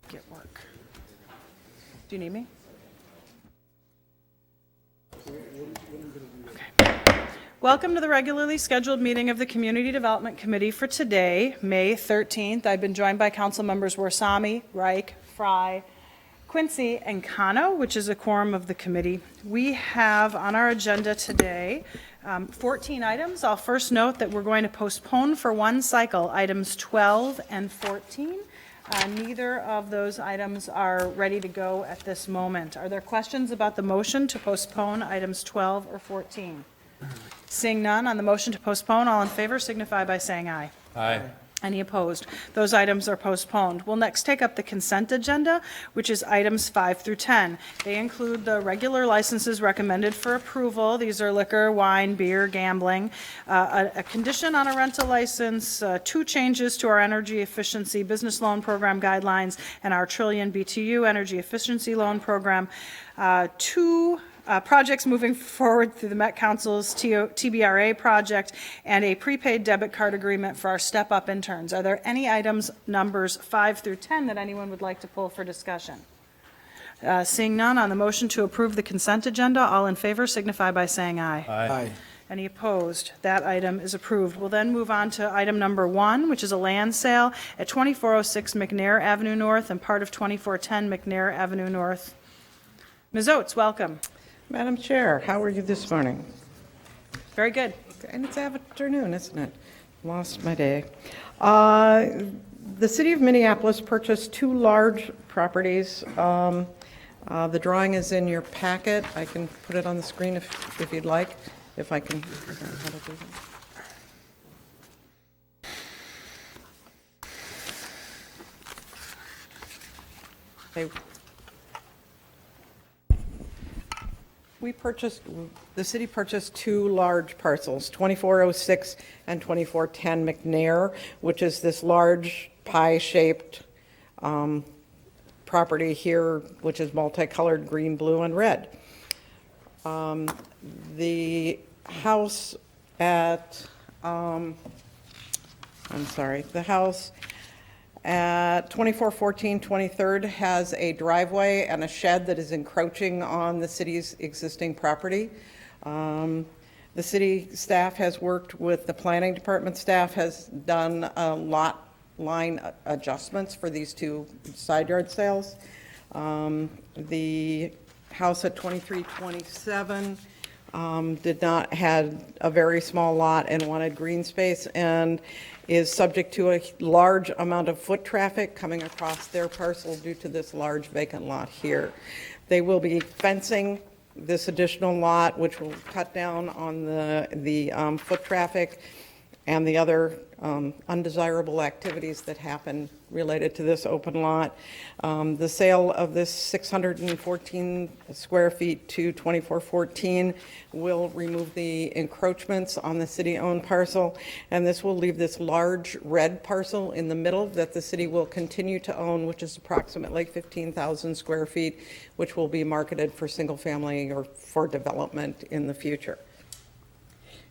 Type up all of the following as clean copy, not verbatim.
Get work. Do you need me? Okay. Welcome to the regularly scheduled meeting of the Community Development Committee for today, May 13th. I've been joined by council members Warsami, Reich, Fry, Quincy, and Kano, which is a quorum of the committee. We have on our agenda today 14 items. I'll first note that we're going to postpone for one cycle items 12 and 14. Neither of those items are ready to go at this moment. Are there questions about the motion to postpone items 12 or 14? Seeing none, on the motion to postpone, all in favor signify by saying aye. Aye. Any opposed? Those items are postponed. We'll next take up the consent agenda, which is items 5 through 10. They include the regular licenses recommended for approval. These are liquor, wine, beer, gambling, a condition on a rental license, 2 changes to our energy efficiency business loan program guidelines, and our Trillion BTU energy efficiency loan program, 2 projects moving forward through the Met Council's TBRA project, and a prepaid debit card agreement for our step-up interns. Are there any items numbers 5 through 10 that anyone would like to pull for discussion? Seeing none, on the motion to approve the consent agenda, all in favor signify by saying aye. Aye. Any opposed? That item is approved. We'll then move on to item number 1, which is a land sale at 2406 McNair Avenue North and part of 2410 McNair Avenue North. Ms. Oates, welcome. Madam Chair, how are you this morning? Very good. And it's afternoon, isn't it? Lost my day. The city of Minneapolis purchased 2 large properties. The drawing is in your packet. I can put it on the screen if you'd like, if I can figure out how to do that. The city purchased 2 large parcels, 2406 and 2410 McNair, which is this large pie-shaped property here, which is multicolored green, blue, and red. The house at, the house at 2414 23rd has a driveway and a shed that is encroaching on the city's existing property. The city staff has worked with the planning department staff, has done lot line adjustments for these 2 side yard sales. The house at 2327 did not had a very small lot and wanted green space, and is subject to a large amount of foot traffic coming across their parcel due to this large vacant lot here. They will be fencing this additional lot, which will cut down on the foot traffic and the other undesirable activities that happen related to this open lot. The sale of this 614 square feet to 2414 will remove the encroachments on the city-owned parcel, and this will leave this large red parcel in the middle that the city will continue to own, which is approximately 15,000 square feet, which will be marketed for single-family or for development in the future.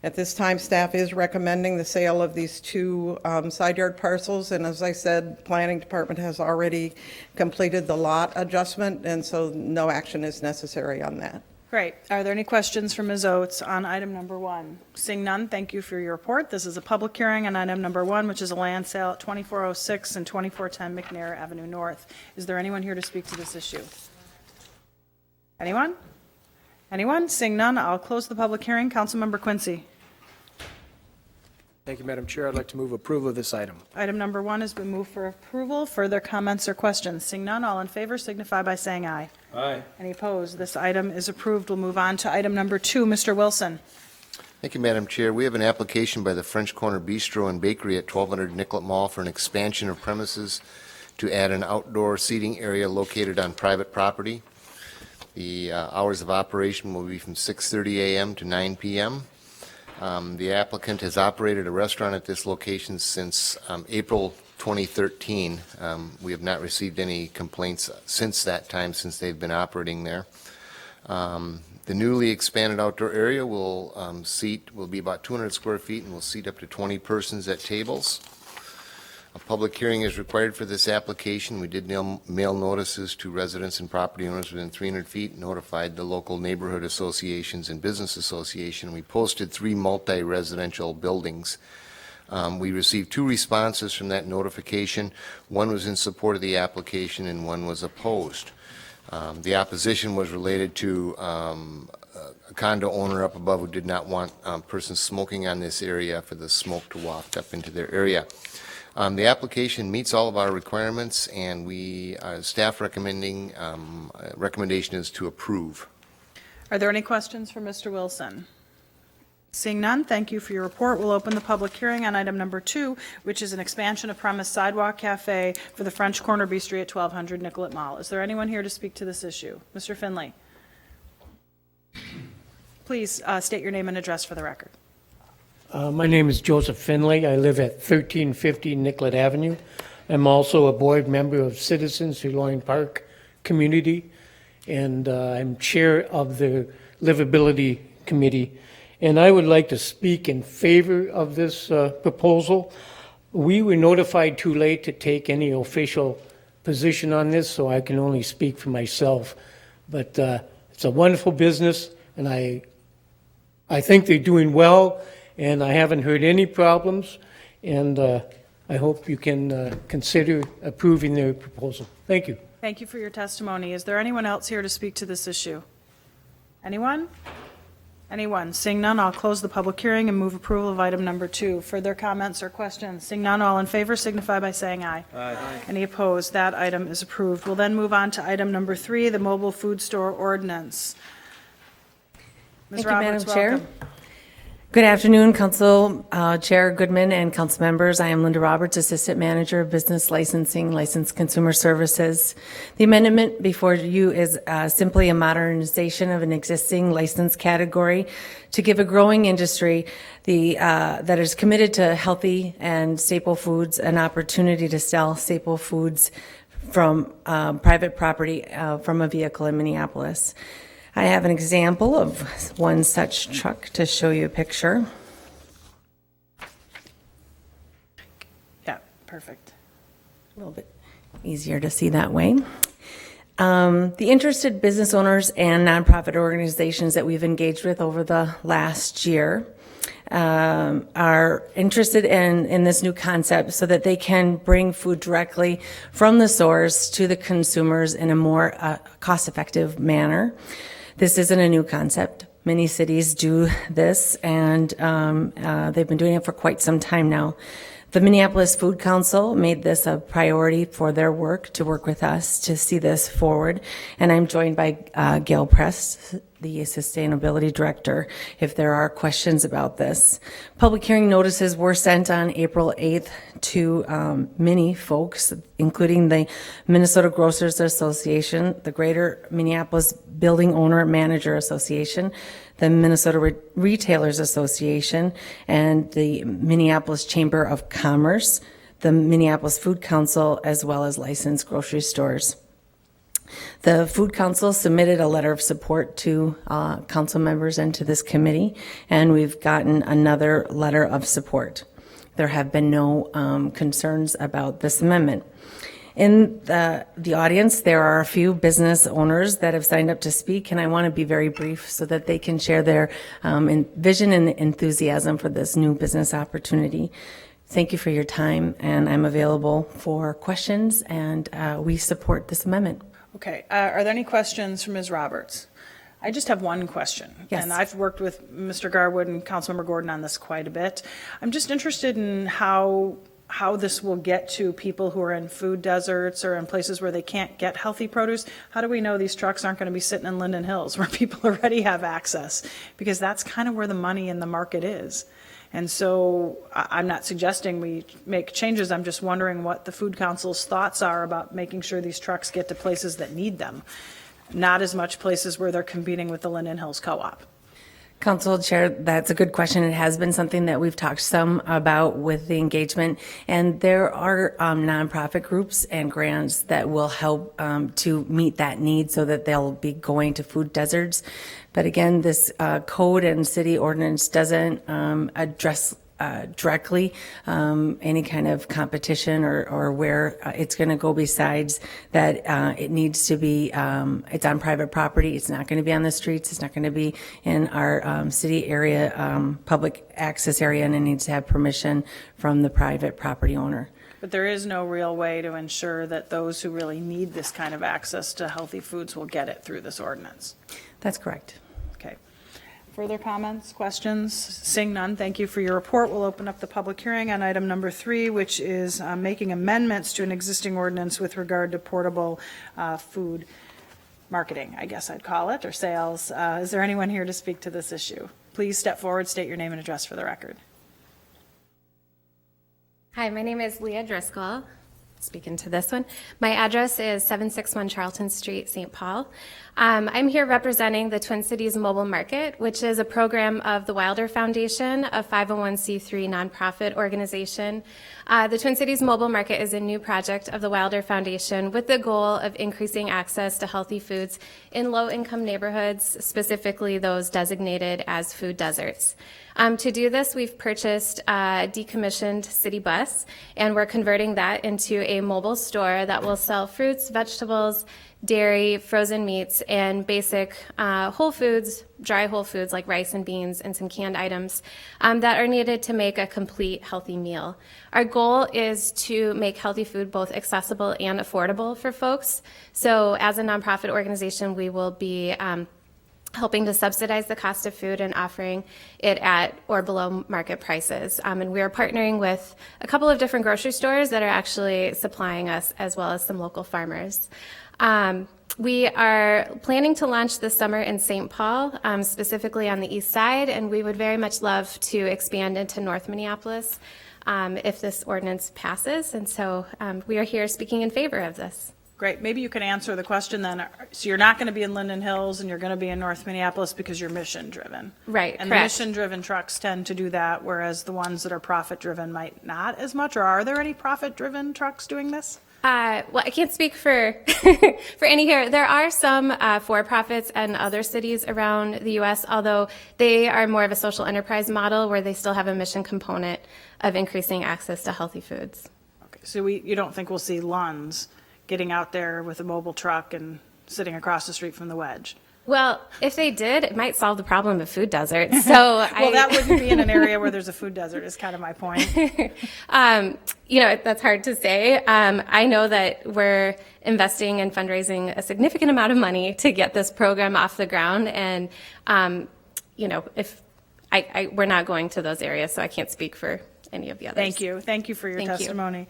At this time, staff is recommending the sale of these 2 side yard parcels, and as I said, planning department has already completed the lot adjustment, and so no action is necessary on that. Great. Are there any questions for Ms. Oates on item number 1? Seeing none, thank you for your report. This is a public hearing on item number 1, which is a land sale at 2406 and 2410 McNair Avenue North. Is there anyone here to speak to this issue? Anyone? Anyone? Seeing none, I'll close the public hearing. Councilmember Quincy. Thank you, Madam Chair. I'd like to move approval of this item. Item number 1 has been moved for approval. Further comments or questions? Seeing none, all in favor signify by saying aye. Aye. Any opposed? This item is approved. We'll move on to item number 2. Mr. Wilson. Thank you, Madam Chair. We have an application by the French Corner Bistro and Bakery at 1200 Nicollet Mall for an expansion of premises to add an outdoor seating area located on private property. The hours of operation will be from 6:30 a.m. to 9 p.m. The applicant has operated a restaurant at this location since April 2013. We have not received any complaints since that time, since they've been operating there. The newly expanded outdoor area will be about 200 square feet and will seat up to 20 persons at tables. A public hearing is required for this application. We did mail notices to residents and property owners within 300 feet, notified the local neighborhood associations and business association. We posted 3 multi-residential buildings. We received 2 responses from that notification. One was in support of the application and one was opposed. The opposition was related to a condo owner up above who did not want persons smoking on this area for the smoke to waft up into their area. The application meets all of our requirements, and staff recommendation is to approve. Are there any questions for Mr. Wilson? Seeing none, thank you for your report. We'll open the public hearing on item number 2, which is an expansion of premise sidewalk cafe for the French Corner Bistro at 1200 Nicollet Mall. Is there anyone here to speak to this issue? Mr. Finley? Please state your name and address for the record. My name is Joseph Finley. I live at 1350 Nicollet Avenue. I'm also a board member of Citizens for Loring Park Community, and I'm chair of the Livability Committee. And I would like to speak in favor of this proposal. We were notified too late to take any official position on this, so I can only speak for myself. But it's a wonderful business, and I think they're doing well, and I haven't heard any problems, and I hope you can consider approving their proposal. Thank you. Thank you for your testimony. Is there anyone else here to speak to this issue? Anyone? Anyone? Seeing none, I'll close the public hearing and move approval of item number 2. Further comments or questions? Seeing none, all in favor signify by saying aye. Aye. Any opposed? That item is approved. We'll then move on to item number 3, the mobile food store ordinance. Ms. Thank you, Roberts, Madam Chair. welcome. Good afternoon, Council Chair Goodman and Council members. I am Linda Roberts, Assistant Manager of Business Licensing, Licensed Consumer Services. The amendment before you is simply a modernization of an existing license category to give a growing industry that is committed to healthy and staple foods an opportunity to sell staple foods from private property from a vehicle in Minneapolis. I have an example of one such truck to show you a picture. Yeah, perfect. A little bit easier to see that way. The interested business owners and nonprofit organizations that we've engaged with over the last year are interested in this new concept so that they can bring food directly from the source to the consumers in a more cost-effective manner. This isn't a new concept. Many cities do this, and they've been doing it for quite some time now. The Minneapolis Food Council made this a priority for their work, to work with us to see this forward. And I'm joined by Gail Press, the Sustainability Director, if there are questions about this. Public hearing notices were sent on April 8th to many folks, including the Minnesota Grocers Association, the Greater Minneapolis Building Owner Manager Association, the Minnesota Retailers Association, and the Minneapolis Chamber of Commerce, the Minneapolis Food Council, as well as licensed grocery stores. The Food Council submitted a letter of support to council members and to this committee, and we've gotten another letter of support. There have been no concerns about this amendment. In the audience, there are a few business owners that have signed up to speak, and I want to be very brief so that they can share their vision and enthusiasm for this new business opportunity. Thank you for your time, and I'm available for questions, and we support this amendment. Okay, are there any questions for Ms. Roberts? I just have one question. Yes. And I've worked with Mr. Garwood and Councilmember Gordon on this quite a bit. I'm just interested in how this will get to people who are in food deserts or in places where they can't get healthy produce. How do we know these trucks aren't going to be sitting in Linden Hills where people already have access? Because that's kind of where the money in the market is. And so I'm not suggesting we make changes. I'm just wondering what the Food Council's thoughts are about making sure these trucks get to places that need them, not as much places where they're competing with the Linden Hills Co-op. Council Chair, that's a good question. It has been something that we've talked some about with the engagement, and there are nonprofit groups and grants that will help to meet that need so that they'll be going to food deserts. But again, this code and city ordinance doesn't address directly any kind of competition or where it's going to go, besides that it needs to be, it's on private property. It's not going to be on the streets. It's not going to be in our city area, public access area, and it needs to have permission from the private property owner. But there is no real way to ensure that those who really need this kind of access to healthy foods will get it through this ordinance. That's correct. Okay. Further comments, questions? Seeing none, thank you for your report. We'll open up the public hearing on item number 3, which is making amendments to an existing ordinance with regard to portable food marketing, I guess I'd call it, or sales. Is there anyone here to speak to this issue? Please step forward, state your name and address for the record. Hi, my name is Leah Driscoll. Speaking to this one. My address is 761 Charlton Street, St. Paul. I'm here representing the Twin Cities Mobile Market, which is a program of the Wilder Foundation, a 501c3 nonprofit organization. The Twin Cities Mobile Market is a new project of the Wilder Foundation with the goal of increasing access to healthy foods in low-income neighborhoods, specifically those designated as food deserts. To do this, we've purchased a decommissioned city bus, and we're converting that into a mobile store that will sell fruits, vegetables, dairy, frozen meats, and basic whole foods, dry whole foods like rice and beans, and some canned items that are needed to make a complete healthy meal. Our goal is to make healthy food both accessible and affordable for folks. So as a nonprofit organization, we will be helping to subsidize the cost of food and offering it at or below market prices. And we are partnering with a couple of different grocery stores that are actually supplying us, as well as some local farmers. We are planning to launch this summer in St. Paul, specifically on the east side, and we would very much love to expand into North Minneapolis if this ordinance passes. And so we are here speaking in favor of this. Great. Maybe you can answer the question then. So you're not going to be in Linden Hills and you're going to be in North Minneapolis because you're mission driven. Right, And correct. the mission driven trucks tend to do that, whereas the ones that are profit driven might not as much. Or are there any profit driven trucks doing this? Well, I can't speak for for any here. There are some for-profits in other cities around the U.S., although they are more of a social enterprise model where they still have a mission component of increasing access to healthy foods. Okay. So you don't think we'll see Lunds getting out there with a mobile truck and sitting across the street from the Wedge? Well, if they did, it might solve the problem of food deserts. So Well, that wouldn't be in an area where there's a food desert is kind of my point. You know, that's hard to say. I know that we're investing and fundraising a significant amount of money to get this program off the ground. And, you know, if we're not going to those areas, so I can't speak for any of the others. Thank you. Thank you for your Thank you. testimony.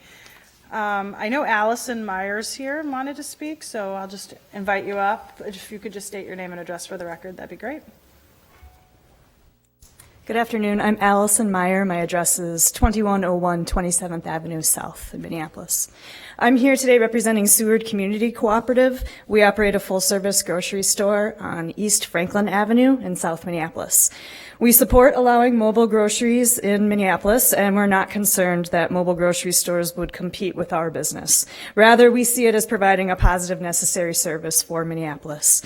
I know Allison Myers here wanted to speak, so I'll just invite you up. If you could just state your name and address for the record, that'd be great. Good afternoon. I'm Allison Meyer. My address is 2101 27th Avenue South in Minneapolis. I'm here today representing Seward Community Cooperative. We operate a full-service grocery store on East Franklin Avenue in South Minneapolis. We support allowing mobile groceries in Minneapolis, and we're not concerned that mobile grocery stores would compete with our business. Rather, we see it as providing a positive, necessary service for Minneapolis.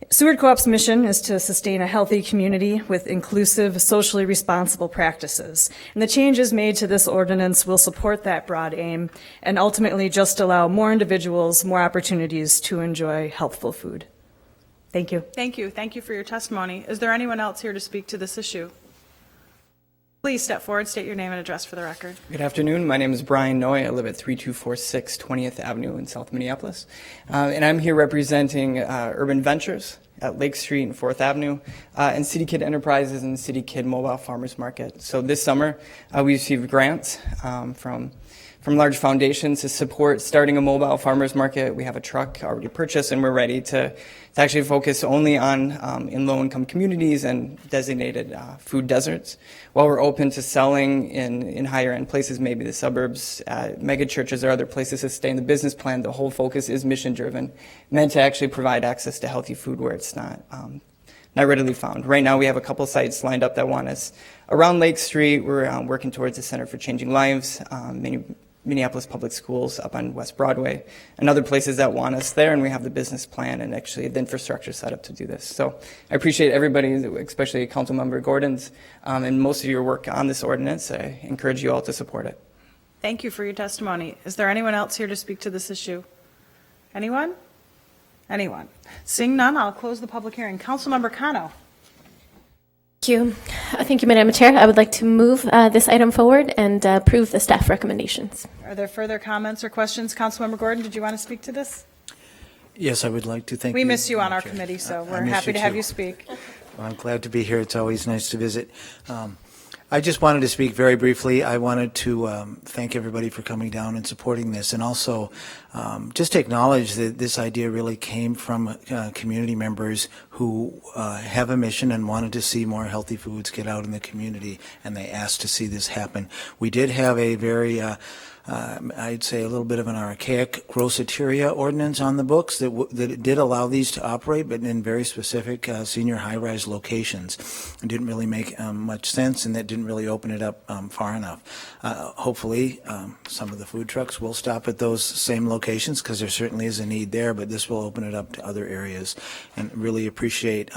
Seward Co-op's mission is to sustain a healthy community with inclusive, socially responsible practices. And the changes made to this ordinance will support that broad aim and ultimately just allow more individuals more opportunities to enjoy healthful food. Thank you. Thank you. Thank you for your testimony. Is there anyone else here to speak to this issue? Please step forward, state your name and address for the record. Good afternoon. My name is Brian Noy. I live at 3246 20th Avenue in South Minneapolis. And I'm here representing Urban Ventures at Lake Street and 4th Avenue, and City Kid Enterprises and City Kid Mobile Farmers Market. So this summer, we received grants from large foundations to support starting a mobile farmers market. We have a truck already purchased, and we're ready to actually focus only on in low-income communities and designated food deserts. While we're open to selling in higher-end places, maybe the suburbs, mega churches or other places to stay in the business plan, the whole focus is mission-driven, meant to actually provide access to healthy food where it's not readily found. Right now, we have a couple sites lined up that want us around Lake Street. We're working towards the Center for Changing Lives. Minneapolis Public Schools up on West Broadway, and other places that want us there, and we have the business plan and actually the infrastructure set up to do this. So I appreciate everybody, especially Councilmember Gordon's, and most of your work on this ordinance. I encourage you all to support it. Thank you for your testimony. Is there anyone else here to speak to this issue? Anyone? Anyone? Seeing none, I'll close the public hearing. Councilmember Cano. Thank you. Thank you, Madam Chair. I would like to move this item forward and approve the staff recommendations. Are there further comments or questions? Councilmember Gordon, did you want to speak to this? Yes, I would like to thank you. We miss you on our Chair. committee, so I we're miss happy you to have too. you speak. Well, I'm glad to be here. It's always nice to visit. I just wanted to speak very briefly. I wanted to thank everybody for coming down and supporting this, and also just to acknowledge that this idea really came from community members who have a mission and wanted to see more healthy foods get out in the community, and they asked to see this happen. We did have a very I'd say a little bit of an archaic grosseteria ordinance on the books that did allow these to operate, but in very specific senior high-rise locations. It didn't really make much sense, and that didn't really open it up far enough. Hopefully, some of the food trucks will stop at those same locations, because there certainly is a need there, but this will open it up to other areas, and really appreciate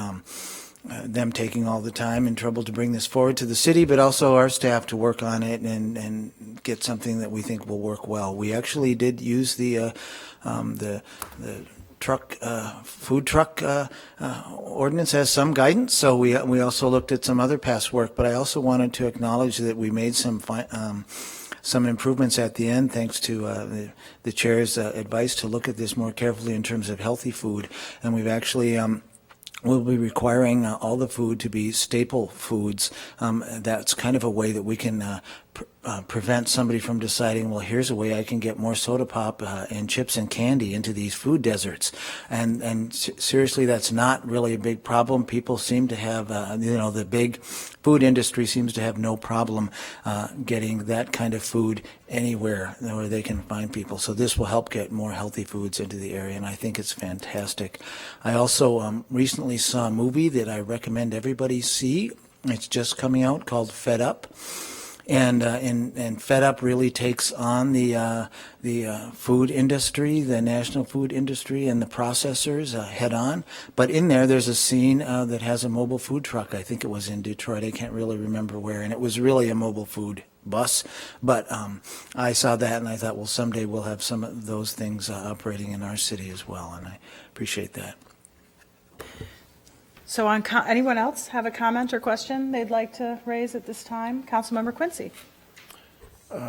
them taking all the time and trouble to bring this forward to the city, but also our staff to work on it and get something that we think will work well. We actually did use the truck food truck ordinance as some guidance, so we also looked at some other past work. But I also wanted to acknowledge that we made some improvements at the end, thanks to the chair's advice to look at this more carefully in terms of healthy food, and we've actually we'll be requiring all the food to be staple foods. That's kind of a way that we can prevent somebody from deciding, well, here's a way I can get more soda pop and chips and candy into these food deserts. And seriously, that's not really a big problem. People seem to have, the big food industry seems to have no problem getting that kind of food anywhere where they can find people. So this will help get more healthy foods into the area, and I think it's fantastic. I also recently saw a movie that I recommend everybody see. It's just coming out, called Fed Up. And Fed Up really takes on the food industry, the national food industry, and the processors head on. But in there's a scene that has a mobile food truck. I think it was in Detroit. I can't really remember where. And it was really a mobile food bus. But I saw that and I thought, well, someday we'll have some of those things operating in our city as well. And I appreciate that. So anyone else have a comment or question they'd like to raise at this time? Councilmember Quincy.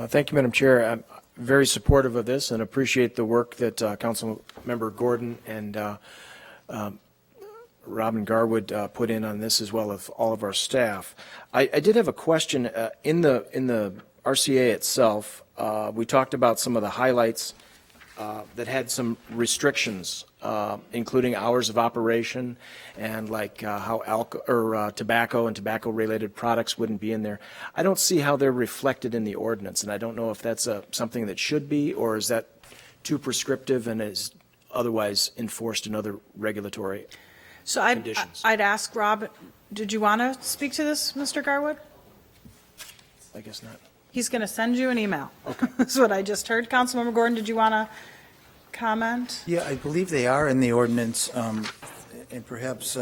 Thank you, Madam Chair. I'm very supportive of this and appreciate the work that Councilmember Gordon and Robin Garwood put in on this, as well as all of our staff. I did have a question. In the RCA itself, we talked about some of the highlights that had some restrictions, including hours of operation and how tobacco and tobacco-related products wouldn't be in there. I don't see how they're reflected in the ordinance, and I don't know if that's something that should be, or is that too prescriptive and is otherwise enforced in other regulatory conditions. I'd ask Rob, did you want to speak to this, Mr. Garwood? I guess not. He's going to send you an email. Okay. That's what I just heard. Councilmember Gordon, did you want to comment? Yeah, I believe they are in the ordinance, and perhaps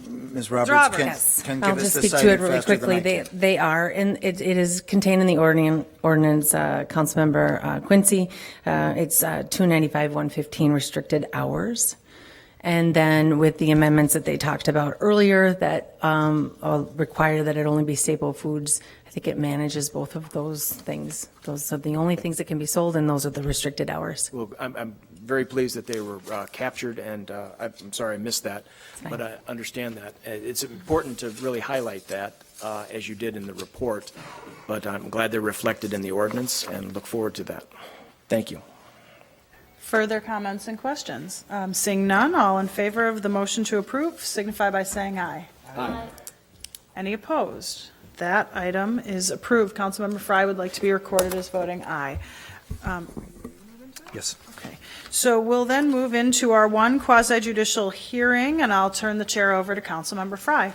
Ms. Roberts can I'll give us just the speak to citing it really faster than I quickly. can. They are, and it is contained in the ordinance, Councilmember Quincy. It's 295-115 restricted hours. And then with the amendments that they talked about earlier that require that it only be staple foods, I think it manages both of those things. Those are the only things that can be sold, and those are the restricted hours. Well, I'm very pleased that they were captured, and I'm sorry I missed that, but I understand that. It's important to really highlight that, as you did in the report, but I'm glad they're reflected in the ordinance and look forward to that. Thank you. Further comments and questions? Seeing none, all in favor of the motion to approve signify by saying aye. Aye. Any opposed? That item is approved. Councilmember Frye would like to be recorded as voting aye. Yes. Okay. So we'll then move into our one quasi-judicial hearing, and I'll turn the chair over to Councilmember Frye.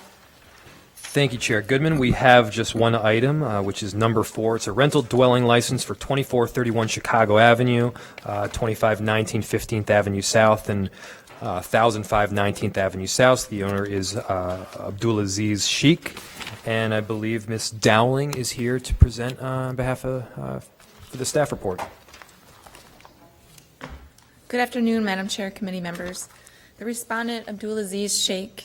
Thank you, Chair Goodman. We have just one item, which is number 4. It's a rental dwelling license for 2431 Chicago Avenue, 2519 15th Avenue South, and 1005 19th Avenue South. The owner is Abdulaziz Sheikh, and I believe Ms. Dowling is here to present on behalf of for the staff report. Good afternoon, Madam Chair, committee members. The respondent, Abdulaziz Sheikh,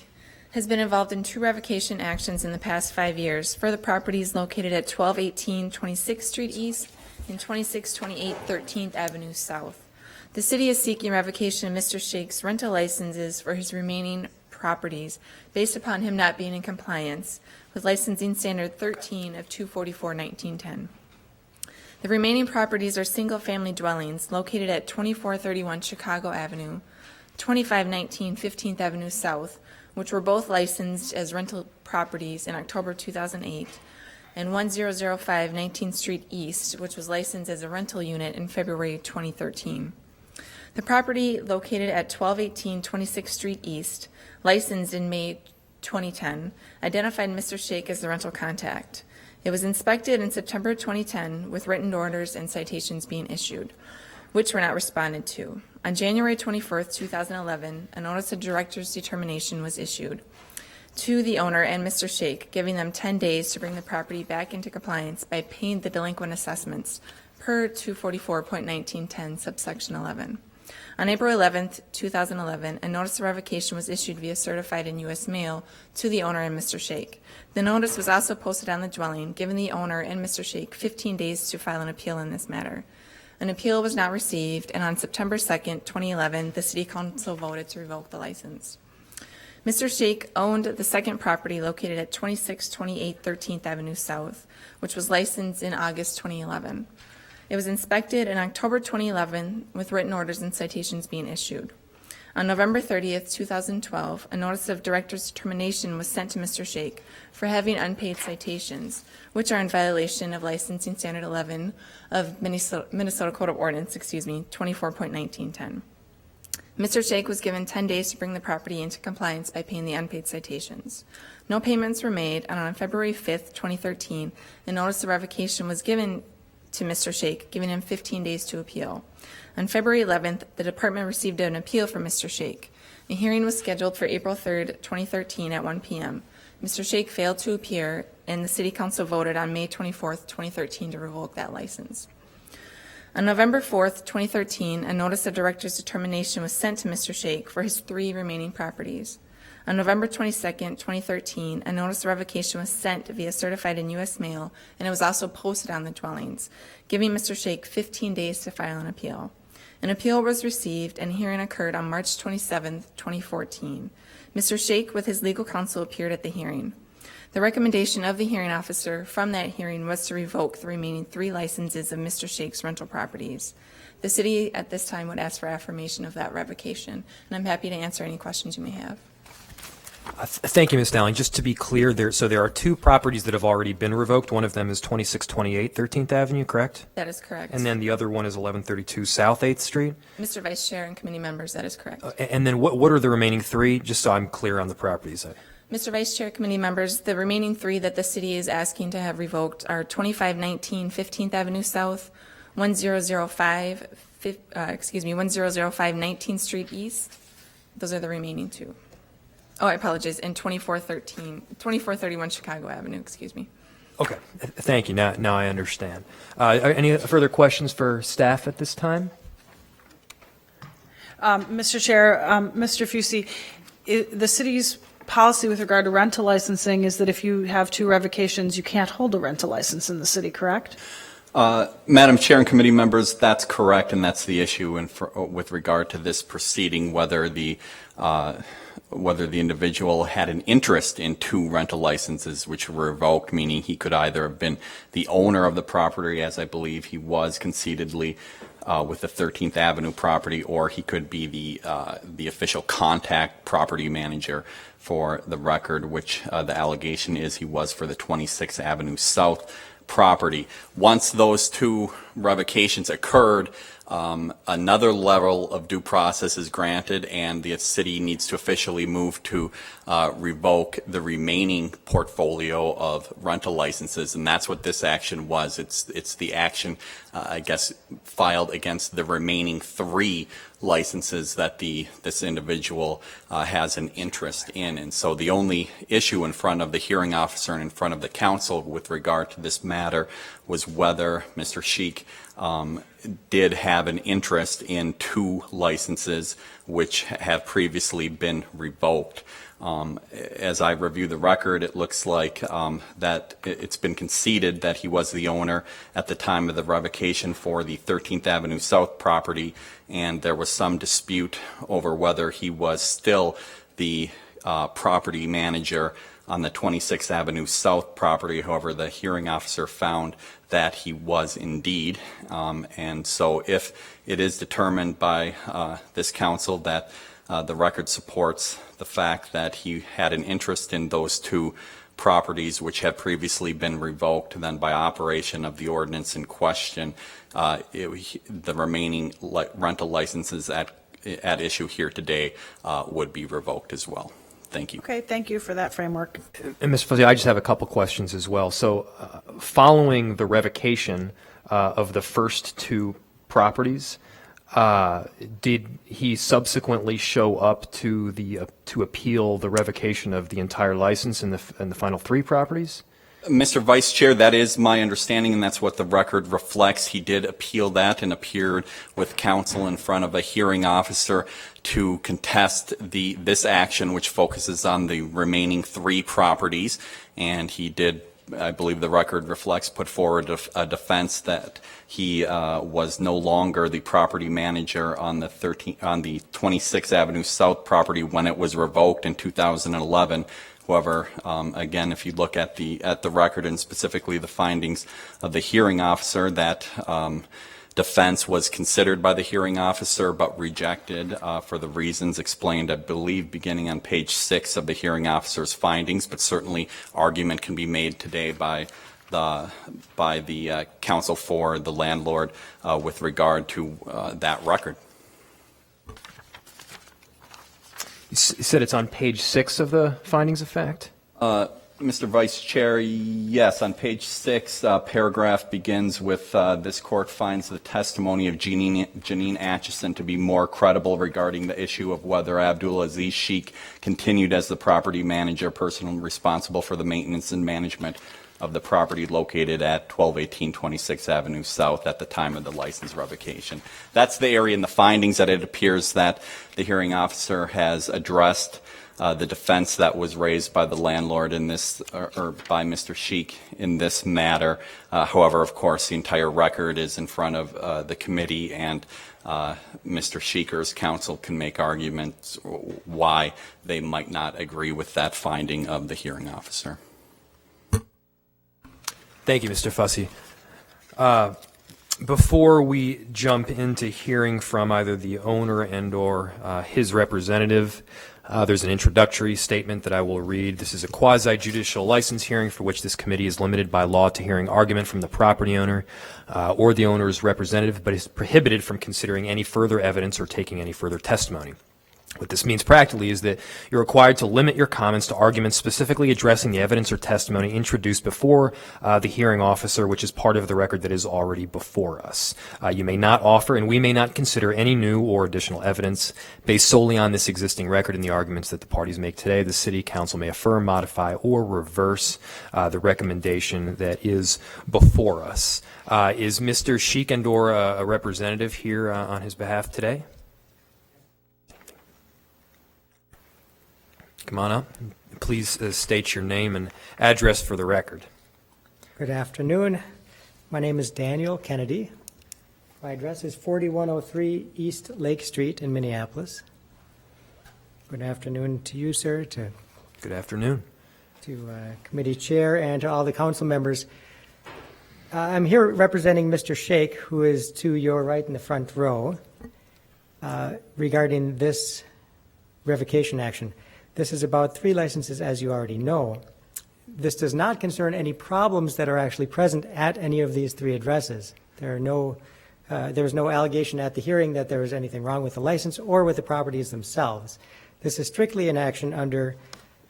has been involved in 2 revocation actions in the past 5 years for the properties located at 1218 26th Street East and 2628 13th Avenue South. The city is seeking revocation of Mr. Sheikh's rental licenses for his remaining properties based upon him not being in compliance with licensing standard 13 of 244-1910. The remaining properties are single-family dwellings located at 2431 Chicago Avenue, 2519 15th Avenue South, which were both licensed as rental properties in October 2008, and 1005 19th Street East, which was licensed as a rental unit in February 2013. The property located at 1218 26th Street East, licensed in May 2010, identified Mr. Sheikh as the rental contact. It was inspected in September 2010 with written orders and citations being issued, which were not responded to. On January 21st, 2011, a notice of director's determination was issued to the owner and Mr. Sheikh, giving them 10 days to bring the property back into compliance by paying the delinquent assessments per 244.1910 subsection 11. On April 11th, 2011, a notice of revocation was issued via certified and U.S. mail to the owner and Mr. Sheikh. The notice was also posted on the dwelling, giving the owner and Mr. Sheikh 15 days to file an appeal in this matter. An appeal was not received, and on September 2nd, 2011, the City Council voted to revoke the license. Mr. Sheikh owned the second property located at 2628 13th Avenue South, which was licensed in August 2011. It was inspected in October 2011 with written orders and citations being issued. On November 30th, 2012, a notice of director's determination was sent to Mr. Sheikh for having unpaid citations, which are in violation of licensing standard 11 of Minnesota Code of Ordinance, 24.1910. Mr. Sheikh was given 10 days to bring the property into compliance by paying the unpaid citations. No payments were made, and on February 5th, 2013, a notice of revocation was given to Mr. Sheikh, giving him 15 days to appeal. On February 11th, the department received an appeal from Mr. Sheikh. A hearing was scheduled for April 3rd, 2013 at 1 p.m. Mr. Sheikh failed to appear, and the City Council voted on May 24th, 2013 to revoke that license. On November 4th, 2013, a notice of director's determination was sent to Mr. Sheikh for his 3 remaining properties. On November 22nd, 2013, a notice of revocation was sent via certified and U.S. mail, and it was also posted on the dwellings, giving Mr. Sheikh 15 days to file an appeal. An appeal was received, and a hearing occurred on March 27th, 2014. Mr. Sheikh, with his legal counsel, appeared at the hearing. The recommendation of the hearing officer from that hearing was to revoke the remaining 3 licenses of Mr. Sheikh's rental properties. The city at this time would ask for affirmation of that revocation, and I'm happy to answer any questions you may have. Thank you, Ms. Dowling. Just to be clear, there are 2 properties that have already been revoked. One of them is 2628 13th Avenue, correct? That is correct. And then the other one is 1132 South 8th Street? Mr. Vice Chair and committee members, that is correct. And then what are the remaining 3, just so I'm clear on the properties? Mr. Vice Chair, committee members, the remaining 3 that the city is asking to have revoked are 2519 15th Avenue South, 1005 19th Street East. Those are the remaining 2. Oh, I apologize, and 2431 Chicago Avenue, excuse me. Okay, thank you. Now I understand. Any further questions for staff at this time? Mr. Chair, Mr. Fusi, the city's policy with regard to rental licensing is that if you have 2 revocations, you can't hold a rental license in the city, correct? Madam Chair and committee members, that's correct, and that's the issue with regard to this proceeding, whether the individual had an interest in 2 rental licenses which were revoked, meaning he could either have been the owner of the property, as I believe he was concededly with the 13th Avenue property, or he could be the official contact property manager for the record, which the allegation is he was for the 26th Avenue South property. Once those 2 revocations occurred, another level of due process is granted, and the city needs to officially move to revoke the remaining portfolio of rental licenses, and that's what this action was. It's the action, I guess, filed against the remaining 3 licenses that this individual has an interest in. And so the only issue in front of the hearing officer and in front of the council with regard to this matter was whether Mr. Sheik did have an interest in 2 licenses which have previously been revoked. As I review the record, it looks like that it's been conceded that he was the owner at the time of the revocation for the 13th Avenue South property, and there was some dispute over whether he was still the property manager on the 26th Avenue South property. However, the hearing officer found that he was indeed. And so if it is determined by this council that the record supports the fact that he had an interest in those 2 properties which had previously been revoked, then by operation of the ordinance in question, the remaining rental licenses at issue here today would be revoked as well. Thank you. Okay, thank you for that framework. And Ms. Fuzzy, I just have a couple questions as well. So following the revocation of the first 2 properties, did he subsequently show up to to appeal the revocation of the entire license in the final 3 properties? Mr. Vice Chair, that is my understanding, and that's what the record reflects. He did appeal that and appeared with counsel in front of a hearing officer to contest this action, which focuses on the remaining 3 properties. And he did, I believe the record reflects, put forward a defense that he was no longer the property manager on the 26th Avenue South property when it was revoked in 2011. However, again, if you look at the record and specifically the findings of the hearing officer, that defense was considered by the hearing officer but rejected for the reasons explained, I believe, beginning on page 6 of the hearing officer's findings. But certainly, argument can be made today by the counsel for the landlord with regard to that record. You said it's on page 6 of the findings of fact? Mr. Vice Chair, yes, on page 6, paragraph begins with, this court finds the testimony of Janine Atchison to be more credible regarding the issue of whether Abdulaziz Sheik continued as the property manager, person responsible for the maintenance and management of the property located at 1218 26th Avenue South at the time of the license revocation. That's the area in the findings that it appears that the hearing officer has addressed the defense that was raised by the landlord in this, or by Mr. Sheik in this matter. However, of course, the entire record is in front of the committee, and Mr. Sheiker's counsel can make arguments why they might not agree with that finding of the hearing officer. Thank you, Mr. Fussy. Before we jump into hearing from either the owner and or his representative, there's an introductory statement that I will read. This is a quasi-judicial license hearing for which this committee is limited by law to hearing argument from the property owner or the owner's representative, but is prohibited from considering any further evidence or taking any further testimony. What this means practically is that you're required to limit your comments to arguments specifically addressing the evidence or testimony introduced before the hearing officer, which is part of the record that is already before us. You may not offer, and we may not consider, any new or additional evidence based solely on this existing record and the arguments that the parties make today. The City Council may affirm, modify, or reverse the recommendation that is before us. Is Mr. Sheik and/or a representative here on his behalf today? Come on up. Please state your name and address for the record. Good afternoon. My name is Daniel Kennedy. My address is 4103 East Lake Street in Minneapolis. Good afternoon to you, sir, Good afternoon. to committee chair, and to all the council members. I'm here representing Mr. Sheik, who is to your right in the front row, regarding this revocation action. This is about 3 licenses, as you already know. This does not concern any problems that are actually present at any of these 3 addresses. There was no allegation at the hearing that there was anything wrong with the license or with the properties themselves. This is strictly an action under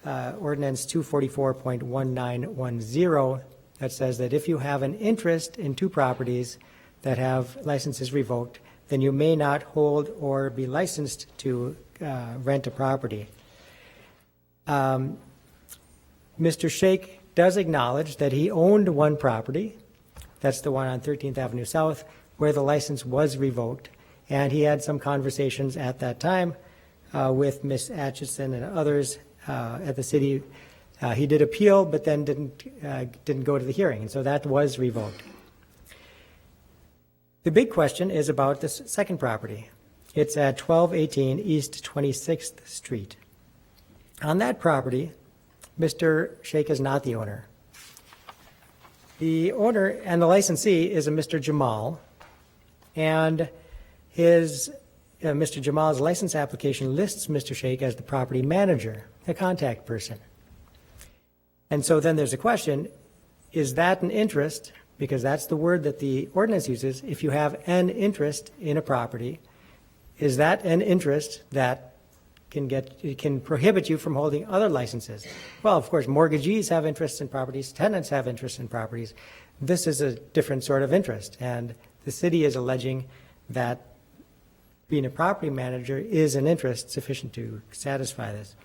Ordinance 244.1910 that says that if you have an interest in two properties that have licenses revoked, then you may not hold or be licensed to rent a property. Mr. Sheikh does acknowledge that he owned one property, that's the one on 13th Avenue South, where the license was revoked, and he had some conversations at that time with Ms. Atchison and others at the city. He did appeal, but then didn't go to the hearing, and so that was revoked. The big question is about this second property. It's at 1218 East 26th Street. On that property, Mr. Sheikh is not the owner. The owner and the licensee is a Mr. Jamal, and Mr. Jamal's license application lists Mr. Sheikh as the property manager, the contact person. And so then there's a question, is that an interest? Because that's the word that the ordinance uses. If you have an interest in a property, is that an interest that can prohibit you from holding other licenses? Well, of course, mortgagees have interests in properties, tenants have interests in properties. This is a different sort of interest, and the city is alleging that being a property manager is an interest sufficient to satisfy this.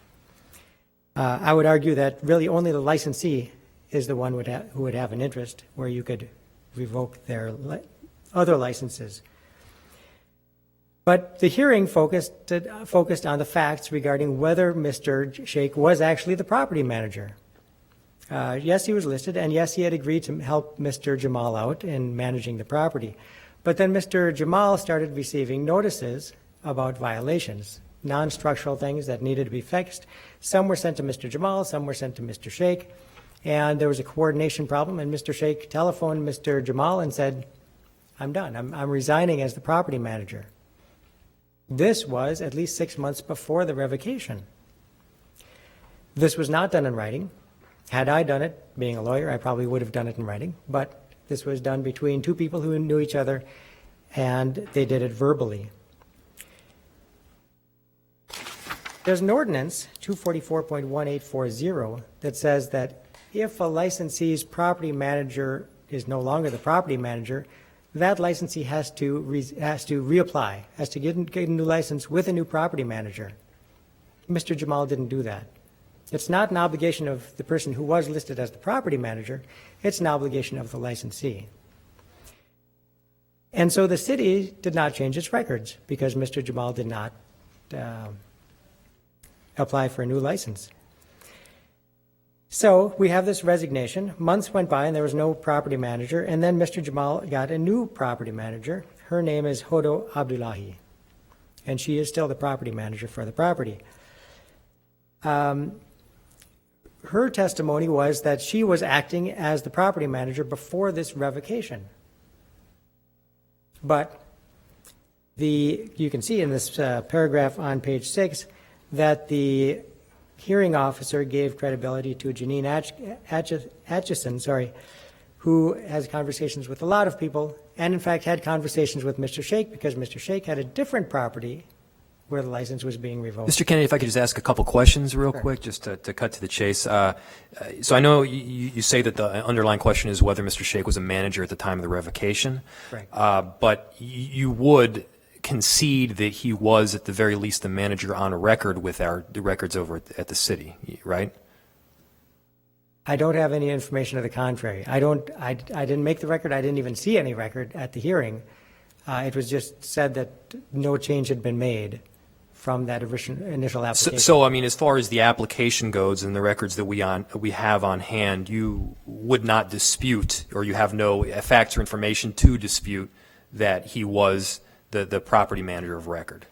I would argue that really only the licensee is the one who would have an interest where you could revoke their other licenses. But the hearing focused on the facts regarding whether Mr. Sheikh was actually the property manager. Yes, he was listed, and yes, he had agreed to help Mr. Jamal out in managing the property. But then Mr. Jamal started receiving notices about violations, non-structural things that needed to be fixed. Some were sent to Mr. Jamal, some were sent to Mr. Sheikh, and there was a coordination problem, and Mr. Sheikh telephoned Mr. Jamal and said, I'm done, I'm resigning as the property manager. This was at least 6 months before the revocation. This was not done in writing. Had I done it, being a lawyer, I probably would have done it in writing, but this was done between two people who knew each other, and they did it verbally. There's an ordinance, 244.1840, that says that if a licensee's property manager is no longer the property manager, that licensee has to reapply, has to get a new license with a new property manager. Mr. Jamal didn't do that. It's not an obligation of the person who was listed as the property manager, it's an obligation of the licensee. And so the city did not change its records because Mr. Jamal did not apply for a new license. So we have this resignation. Months went by and there was no property manager, and then Mr. Jamal got a new property manager. Her name is Hodo Abdullahi, and she is still the property manager for the property. Her testimony was that she was acting as the property manager before this revocation. But you can see in this paragraph on page 6 that the hearing officer gave credibility to Janine Atchison, who has conversations with a lot of people, and in fact had conversations with Mr. Sheikh because Mr. Sheikh had a different property where the license was being revoked. Mr. Kennedy, if I could just ask a couple questions real quick, just to cut to the chase. So I know you say that the underlying question is whether Mr. Sheikh was a manager at the time of the revocation. Right. But you would concede that he was at the very least the manager on a record with the records over at the city, right? I don't have any information to the contrary. I didn't make the record. I didn't even see any record at the hearing. It was just said that no change had been made from that initial application. So I mean, as far as the application goes and the records that we have on hand, you would not dispute, or you have no facts or information to dispute that he was the property manager of record?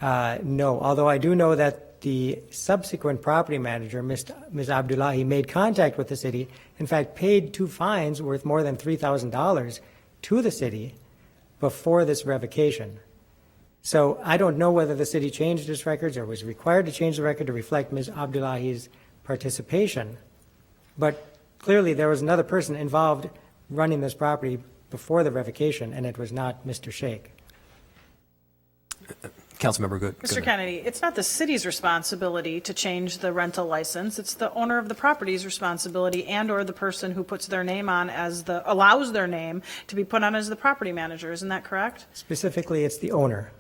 No, although I do know that the subsequent property manager, Ms. Abdullahi, made contact with the city, in fact paid 2 fines worth more than $3,000 to the city before this revocation. So I don't know whether the city changed its records or was required to change the record to reflect Ms. Abdullahi's participation, but clearly there was another person involved running this property before the revocation, and it was not Mr. Shake. Councilmember Good. Mr. Kennedy, it's not the city's responsibility to change the rental license. It's the owner of the property's responsibility and/or the person who puts their name on allows their name to be put on as the property manager. Isn't that correct? Specifically, it's the owner.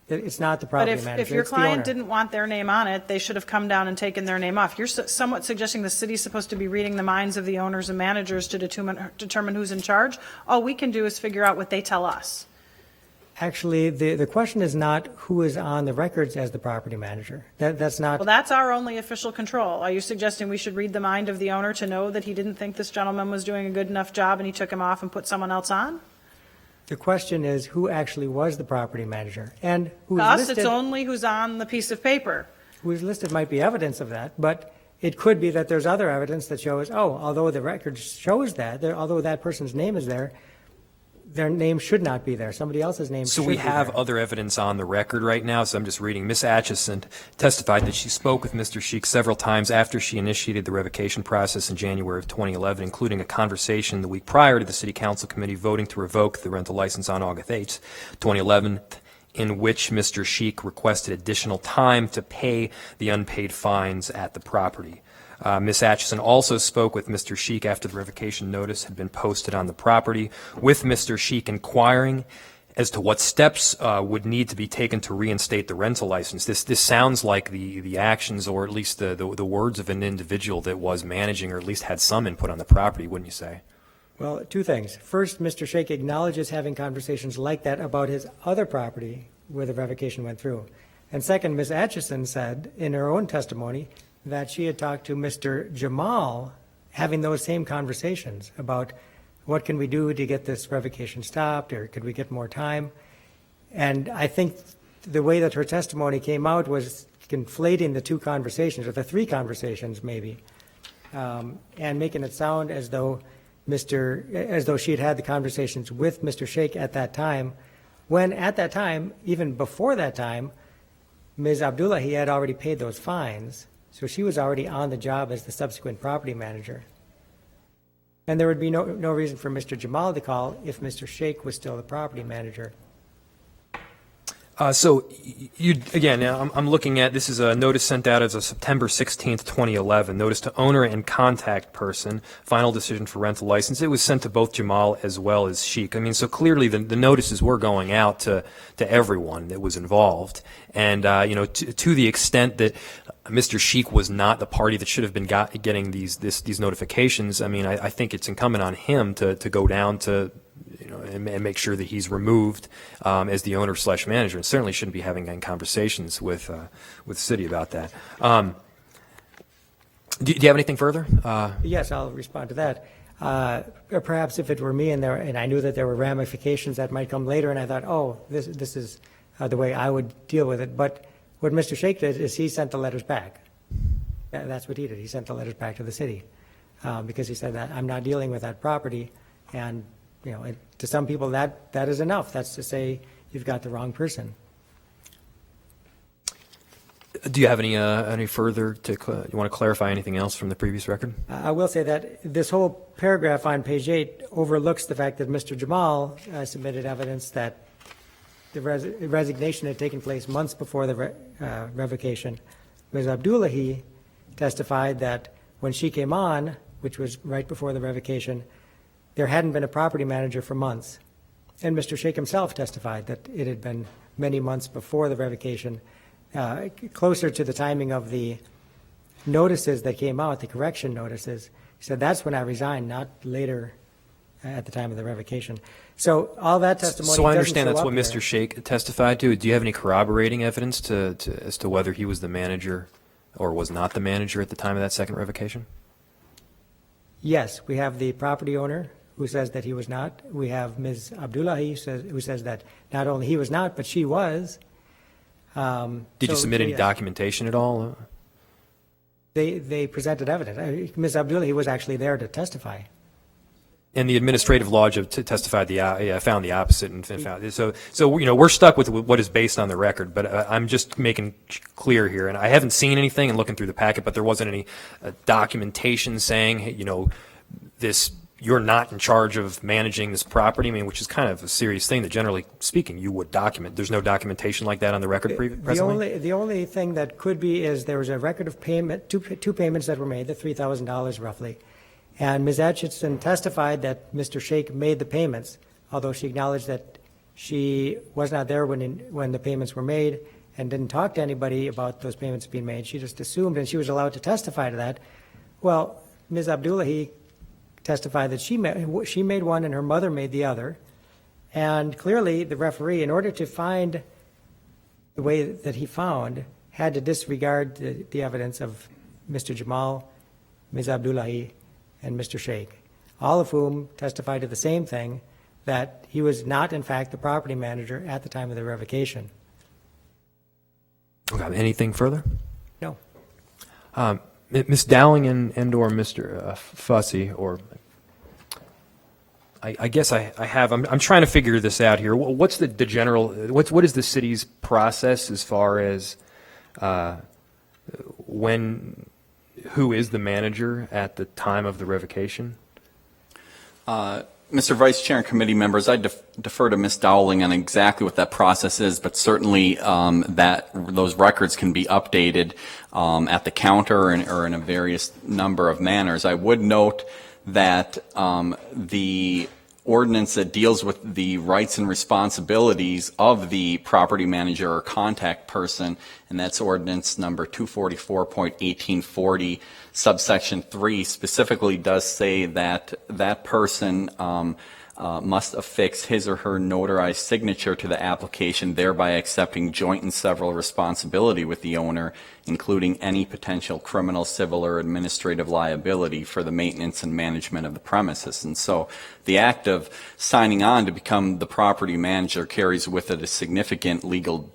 It's not the But property if manager. your it's the owner. client didn't want their name on it, they should have come down and taken their name off. You're somewhat suggesting the city's supposed to be reading the minds of the owners and managers to determine who's in charge. All we can do is figure out what they tell us. Actually, the question is not who is on the records as the property manager. That's not. Well, that's our only official control. Are you suggesting we should read the mind of the owner to know that he didn't think this gentleman was doing a good enough job and he took him off and put someone else on? The question is who actually was the property manager and who To is us, listed. it's only who's on the piece of paper. Who is listed might be evidence of that, but it could be that there's other evidence that shows, although the record shows that, although that person's name is there, their name should not be there. Somebody else's name should So we be have there. other evidence on the record right now, so I'm just reading. Ms. Atchison testified that she spoke with Mr. Sheik several times after she initiated the revocation process in January of 2011, including a conversation the week prior to the City Council Committee voting to revoke the rental license on August 8th, 2011, in which Mr. Sheik requested additional time to pay the unpaid fines at the property. Ms. Atchison also spoke with Mr. Sheik after the revocation notice had been posted on the property, with Mr. Sheik inquiring as to what steps would need to be taken to reinstate the rental license. This sounds like the actions, or at least the words of an individual that was managing, or at least had some input on the property, wouldn't you say? Well, two things. First, Mr. Shake acknowledges having conversations like that about his other property where the revocation went through. And second, Ms. Atchison said in her own testimony that she had talked to Mr. Jamal having those same conversations about what can we do to get this revocation stopped, or could we get more time? And I think the way that her testimony came out was conflating the two conversations, or the three conversations maybe, and making it sound as though she had had the conversations with Mr. Shake at that time, when at that time, even before that time, Ms. Abdullahi had already paid those fines. So she was already on the job as the subsequent property manager. And there would be no reason for Mr. Jamal to call if Mr. Shake was still the property manager. So again, I'm looking at, this is a notice sent out as of September 16th, 2011, notice to owner and contact person, final decision for rental license. It was sent to both Jamal as well as Sheik. I mean, so clearly the notices were going out to everyone that was involved. And, to the extent that Mr. Sheik was not the party that should have been getting these notifications, I mean, I think it's incumbent on him to go down to, and make sure that he's removed as the owner / manager, and certainly shouldn't be having conversations with the city about that. Do you have anything further? Yes, I'll respond to that. Or perhaps if it were me and I knew that there were ramifications that might come later, and I thought, this is the way I would deal with it. But what Mr. Shake did is he sent the letters back. That's what he did. He sent the letters back to the city because he said that I'm not dealing with that property, and to some people that is enough. That's to say you've got the wrong person. Do you have any further you want to clarify anything else from the previous record? I will say that this whole paragraph on page 8 overlooks the fact that Mr. Jamal submitted evidence that the resignation had taken place months before the revocation. Ms. Abdullahi testified that when she came on, which was right before the revocation, there hadn't been a property manager for months. And Mr. Shake himself testified that it had been many months before the revocation, closer to the timing of the notices that came out, the correction notices. He said, that's when I resigned, not later at the time of the revocation. So all that testimony. So I understand doesn't that's show what up Mr. there. Shake testified to. Do you have any corroborating evidence as to whether he was the manager or was not the manager at the time of that second revocation? Yes, we have the property owner who says that he was not. We have Ms. Abdullahi who says that not only he was not, but she was. Did you submit any yes. documentation at all? They presented evidence. Ms. Abdullahi was actually there to testify. And the administrative law judge testified found the opposite, and found so we're stuck with what is based on the record. But I'm just making clear here, and I haven't seen anything and looking through the packet, but there wasn't any documentation saying this you're not in charge of managing this property, I mean, which is kind of a serious thing that generally speaking you would document. There's no documentation like that on the record presently? The only thing that could be is there was a record of payment, two payments that were made, the $3,000 roughly. And Ms. Atchison testified that Mr. Shake made the payments, although she acknowledged that she was not there when the payments were made and didn't talk to anybody about those payments being made. She just assumed, and she was allowed to testify to that. Well, Ms. Abdullahi testified that she made one and her mother made the other. And clearly, the referee, in order to find the way that he found, had to disregard the evidence of Mr. Jamal, Ms. Abdullahi, and Mr. Shake, all of whom testified to the same thing, that he was not, in fact, the property manager at the time of the revocation. Okay, anything further? No. Ms. Dowling and or Mr. Fussy, or I guess I'm trying to figure this out here. What's the general, what is the city's process as far as who is the manager at the time of the revocation? Mr. Vice Chair and committee members, I defer to Ms. Dowling on exactly what that process is, but certainly those records can be updated at the counter or in a various number of manners. I would note that the ordinance that deals with the rights and responsibilities of the property manager or contact person, and that's ordinance number 244.1840, subsection 3, specifically does say that that person must affix his or her notarized signature to the application, thereby accepting joint and several responsibility with the owner, including any potential criminal, civil, or administrative liability for the maintenance and management of the premises. And so the act of signing on to become the property manager carries with it a significant legal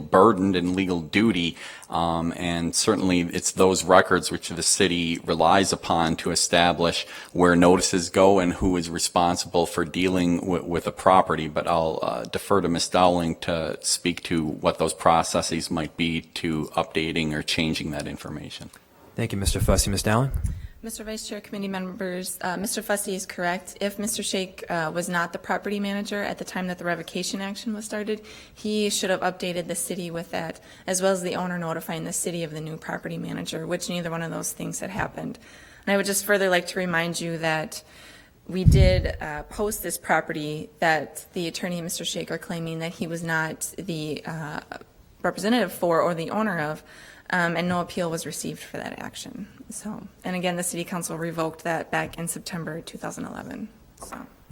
burden and legal duty, and certainly it's those records which the city relies upon to establish where notices go and who is responsible for dealing with a property. But I'll defer to Ms. Dowling to speak to what those processes might be to updating or changing that information. Thank you, Mr. Fussy. Ms. Dowling? Mr. Vice Chair, committee members, Mr. Fussy is correct. If Mr. Shake was not the property manager at the time that the revocation action was started, he should have updated the city with that, as well as the owner notifying the city of the new property manager, which neither one of those things had happened. And I would just further like to remind you that we did post this property that the attorney and Mr. Shake are claiming that he was not the representative for or the owner of, and no appeal was received for that action. So, and again, the City Council revoked that back in September 2011.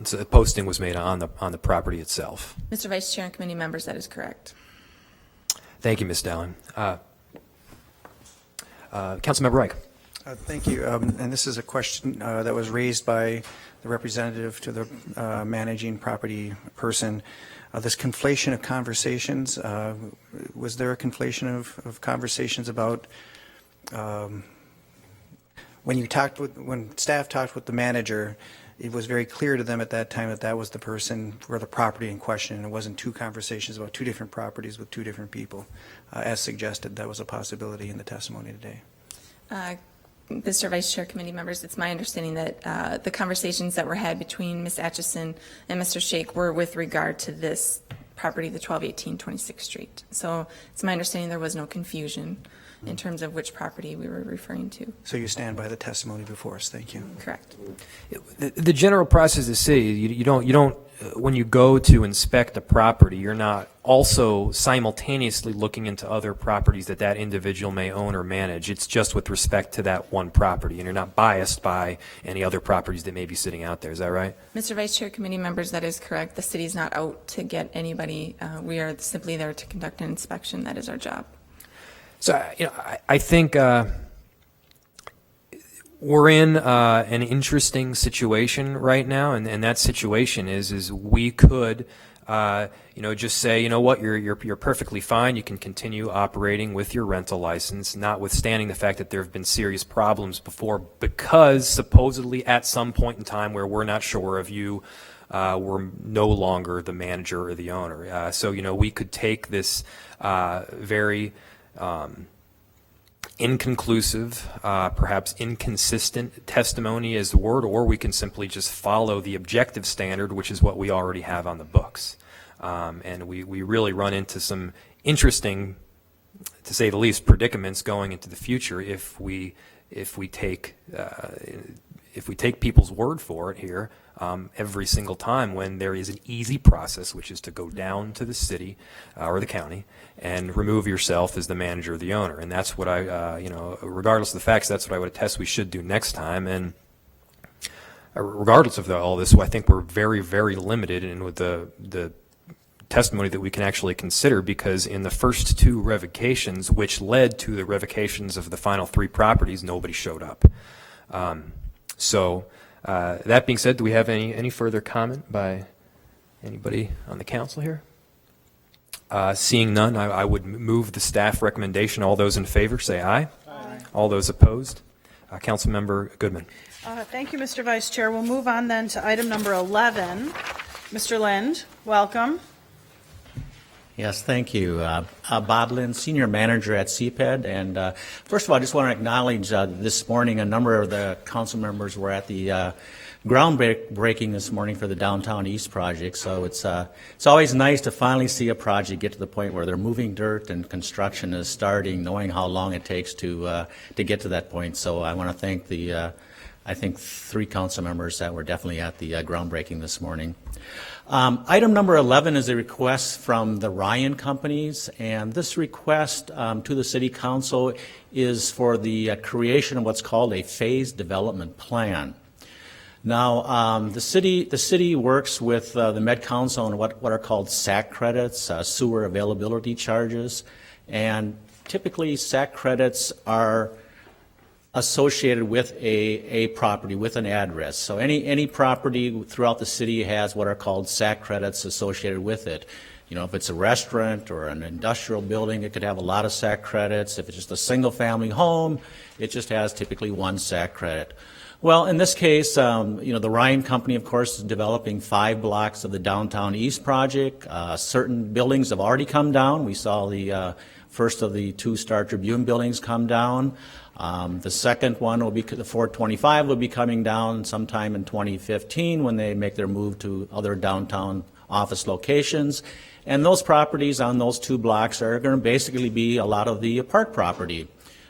So the posting was made on the property itself. Mr. Vice Chair and committee members, that is correct. Thank you, Ms. Dowling. Councilmember Reich. Thank you. And this is a question that was raised by the representative to the managing property person. This conflation of conversations, was there a conflation of conversations about when staff talked with the manager, it was very clear to them at that time that that was the person for the property in question, and it wasn't two conversations about two different properties with two different people, as suggested. That was a possibility in the testimony today. Mr. Vice Chair, committee members, it's my understanding that the conversations that were had between Ms. Atchison and Mr. Shake were with regard to this property, the 1218 26th Street. So it's my understanding there was no confusion in terms of which property we were referring to. So you stand by the testimony before us. Thank you. Correct. The general process of the city, you don't when you go to inspect a property, you're not also simultaneously looking into other properties that individual may own or manage. It's just with respect to that one property, and you're not biased by any other properties that may be sitting out there. Is that right? Mr. Vice Chair, committee members, that is correct. The city's not out to get anybody. We are simply there to conduct an inspection. That is our job. So, I think we're in an interesting situation right now, and that situation is we could, just say, you know what, you're perfectly fine. You can continue operating with your rental license, notwithstanding the fact that there have been serious problems before, because supposedly at some point in time where we're not sure of you, we're no longer the manager or the owner. So we could take this very inconclusive, perhaps inconsistent testimony is the word, or we can simply just follow the objective standard, which is what we already have on the books. And we really run into some interesting, to say the least, predicaments going into the future if we take people's word for it here every single time, when there is an easy process, which is to go down to the city or the county and remove yourself as the manager or the owner. And that's what I, regardless of the facts, that's what I would attest we should do next time. And regardless of all this, I think we're very, very limited in with the testimony that we can actually consider, because in the first two revocations, which led to the revocations of the final three properties, nobody showed up. That being said, do we have any further comment by anybody on the council here? Seeing none, I would move the staff recommendation. All those in favor say aye. Aye. All those opposed? Councilmember Goodman. Thank you, Mr. Vice Chair. We'll move on then to item number 11. Mr. Lind, welcome. Yes, thank you. Bob Lind, Senior Manager at CPED. And first of all, I just want to acknowledge this morning a number of the council members were at the groundbreaking this morning for the Downtown East project. So it's always nice to finally see a project get to the point where they're moving dirt and construction is starting, knowing how long it takes to get to that point. So I want to thank the I think 3 council members that were definitely at the groundbreaking this morning. Item number 11 is a request from the Ryan companies, and this request to the City Council is for the creation of what's called a phased development plan. Now, the city works with the Med Council on what are called SAC credits, sewer availability charges, and typically SAC credits are associated with a property, with an address. So any property throughout the city has what are called SAC credits associated with it. You know, if it's a restaurant or an industrial building, it could have a lot of SAC credits. If it's just a single family home, it just has typically 1 SAC credit. Well, in this case, the Ryan Company, of course, is developing 5 blocks of the Downtown East project. Certain buildings have already come down. We saw the first of the 2 Star Tribune buildings come down. The second one will be, the 425 will be coming down sometime in 2015 when they make their move to other downtown office locations. And those properties on those 2 blocks are going to basically be a lot of the park property.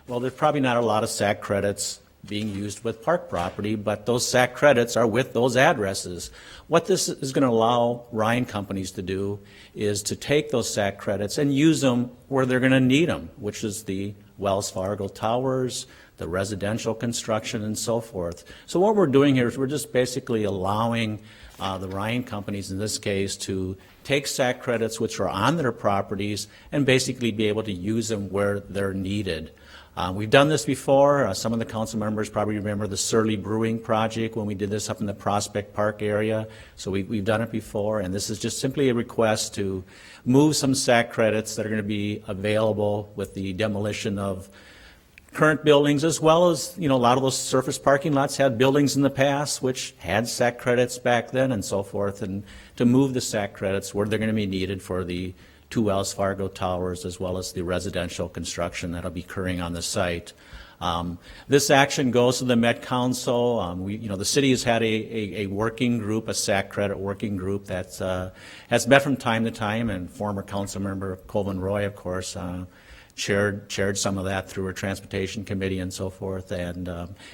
Well, there's probably not a lot of SAC credits being used with park property, but those SAC credits are with those addresses. What this is going to allow Ryan companies to do is to take those SAC credits and use them where they're going to need them, which is the Wells Fargo towers, the residential construction, and so forth. So what we're doing here is we're just basically allowing the Ryan companies, in this case, to take SAC credits which are on their properties and basically be able to use them where they're needed. We've done this before. Some of the council members probably remember the Surly Brewing project when we did this up in the Prospect Park area. So we've done it before, and this is just simply a request to move some SAC credits that are going to be available with the demolition of current buildings, as well as, a lot of those surface parking lots had buildings in the past which had SAC credits back then and so forth, and to move the SAC credits where they're going to be needed for the 2 Wells Fargo towers, as well as the residential construction that'll be occurring on the site. This action goes to the Met Council. The city has had a working group, a SAC credit working group that's has met from time to time, and former council member Colvin Roy, of course, chaired some of that through our transportation committee and so forth. And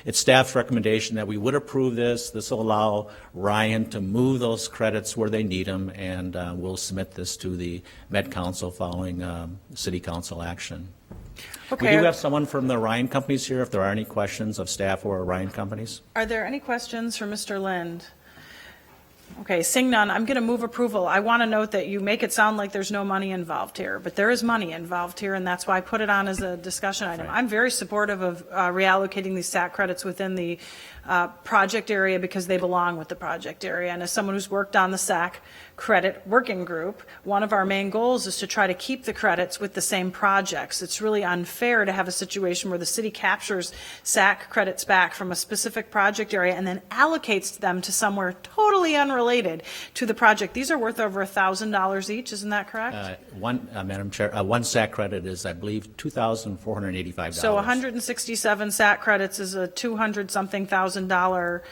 it's staff's recommendation that we would approve this. This will allow Ryan to move those credits where they need them, and we'll submit this to the Met Council following City Council action. Okay. We do have someone from the Ryan companies here if there are any questions of staff or Ryan companies. Are there any questions for Mr. Lind? Okay, seeing none, I'm going to move approval. I want to note that you make it sound like there's no money involved here, but there is money involved here, and that's why I put it on as a discussion item. I'm very supportive of reallocating these SAC credits within the project area because they belong with the project area. And as someone who's worked on the SAC credit working group, one of our main goals is to try to keep the credits with the same projects. It's really unfair to have a situation where the city captures SAC credits back from a specific project area and then allocates them to somewhere totally unrelated related to the project. These are worth over $1,000 each, isn't that correct? Madam Chair, one SAC credit is, I believe, $2,485. So 167 SAC credits is a 200-something thousand dollar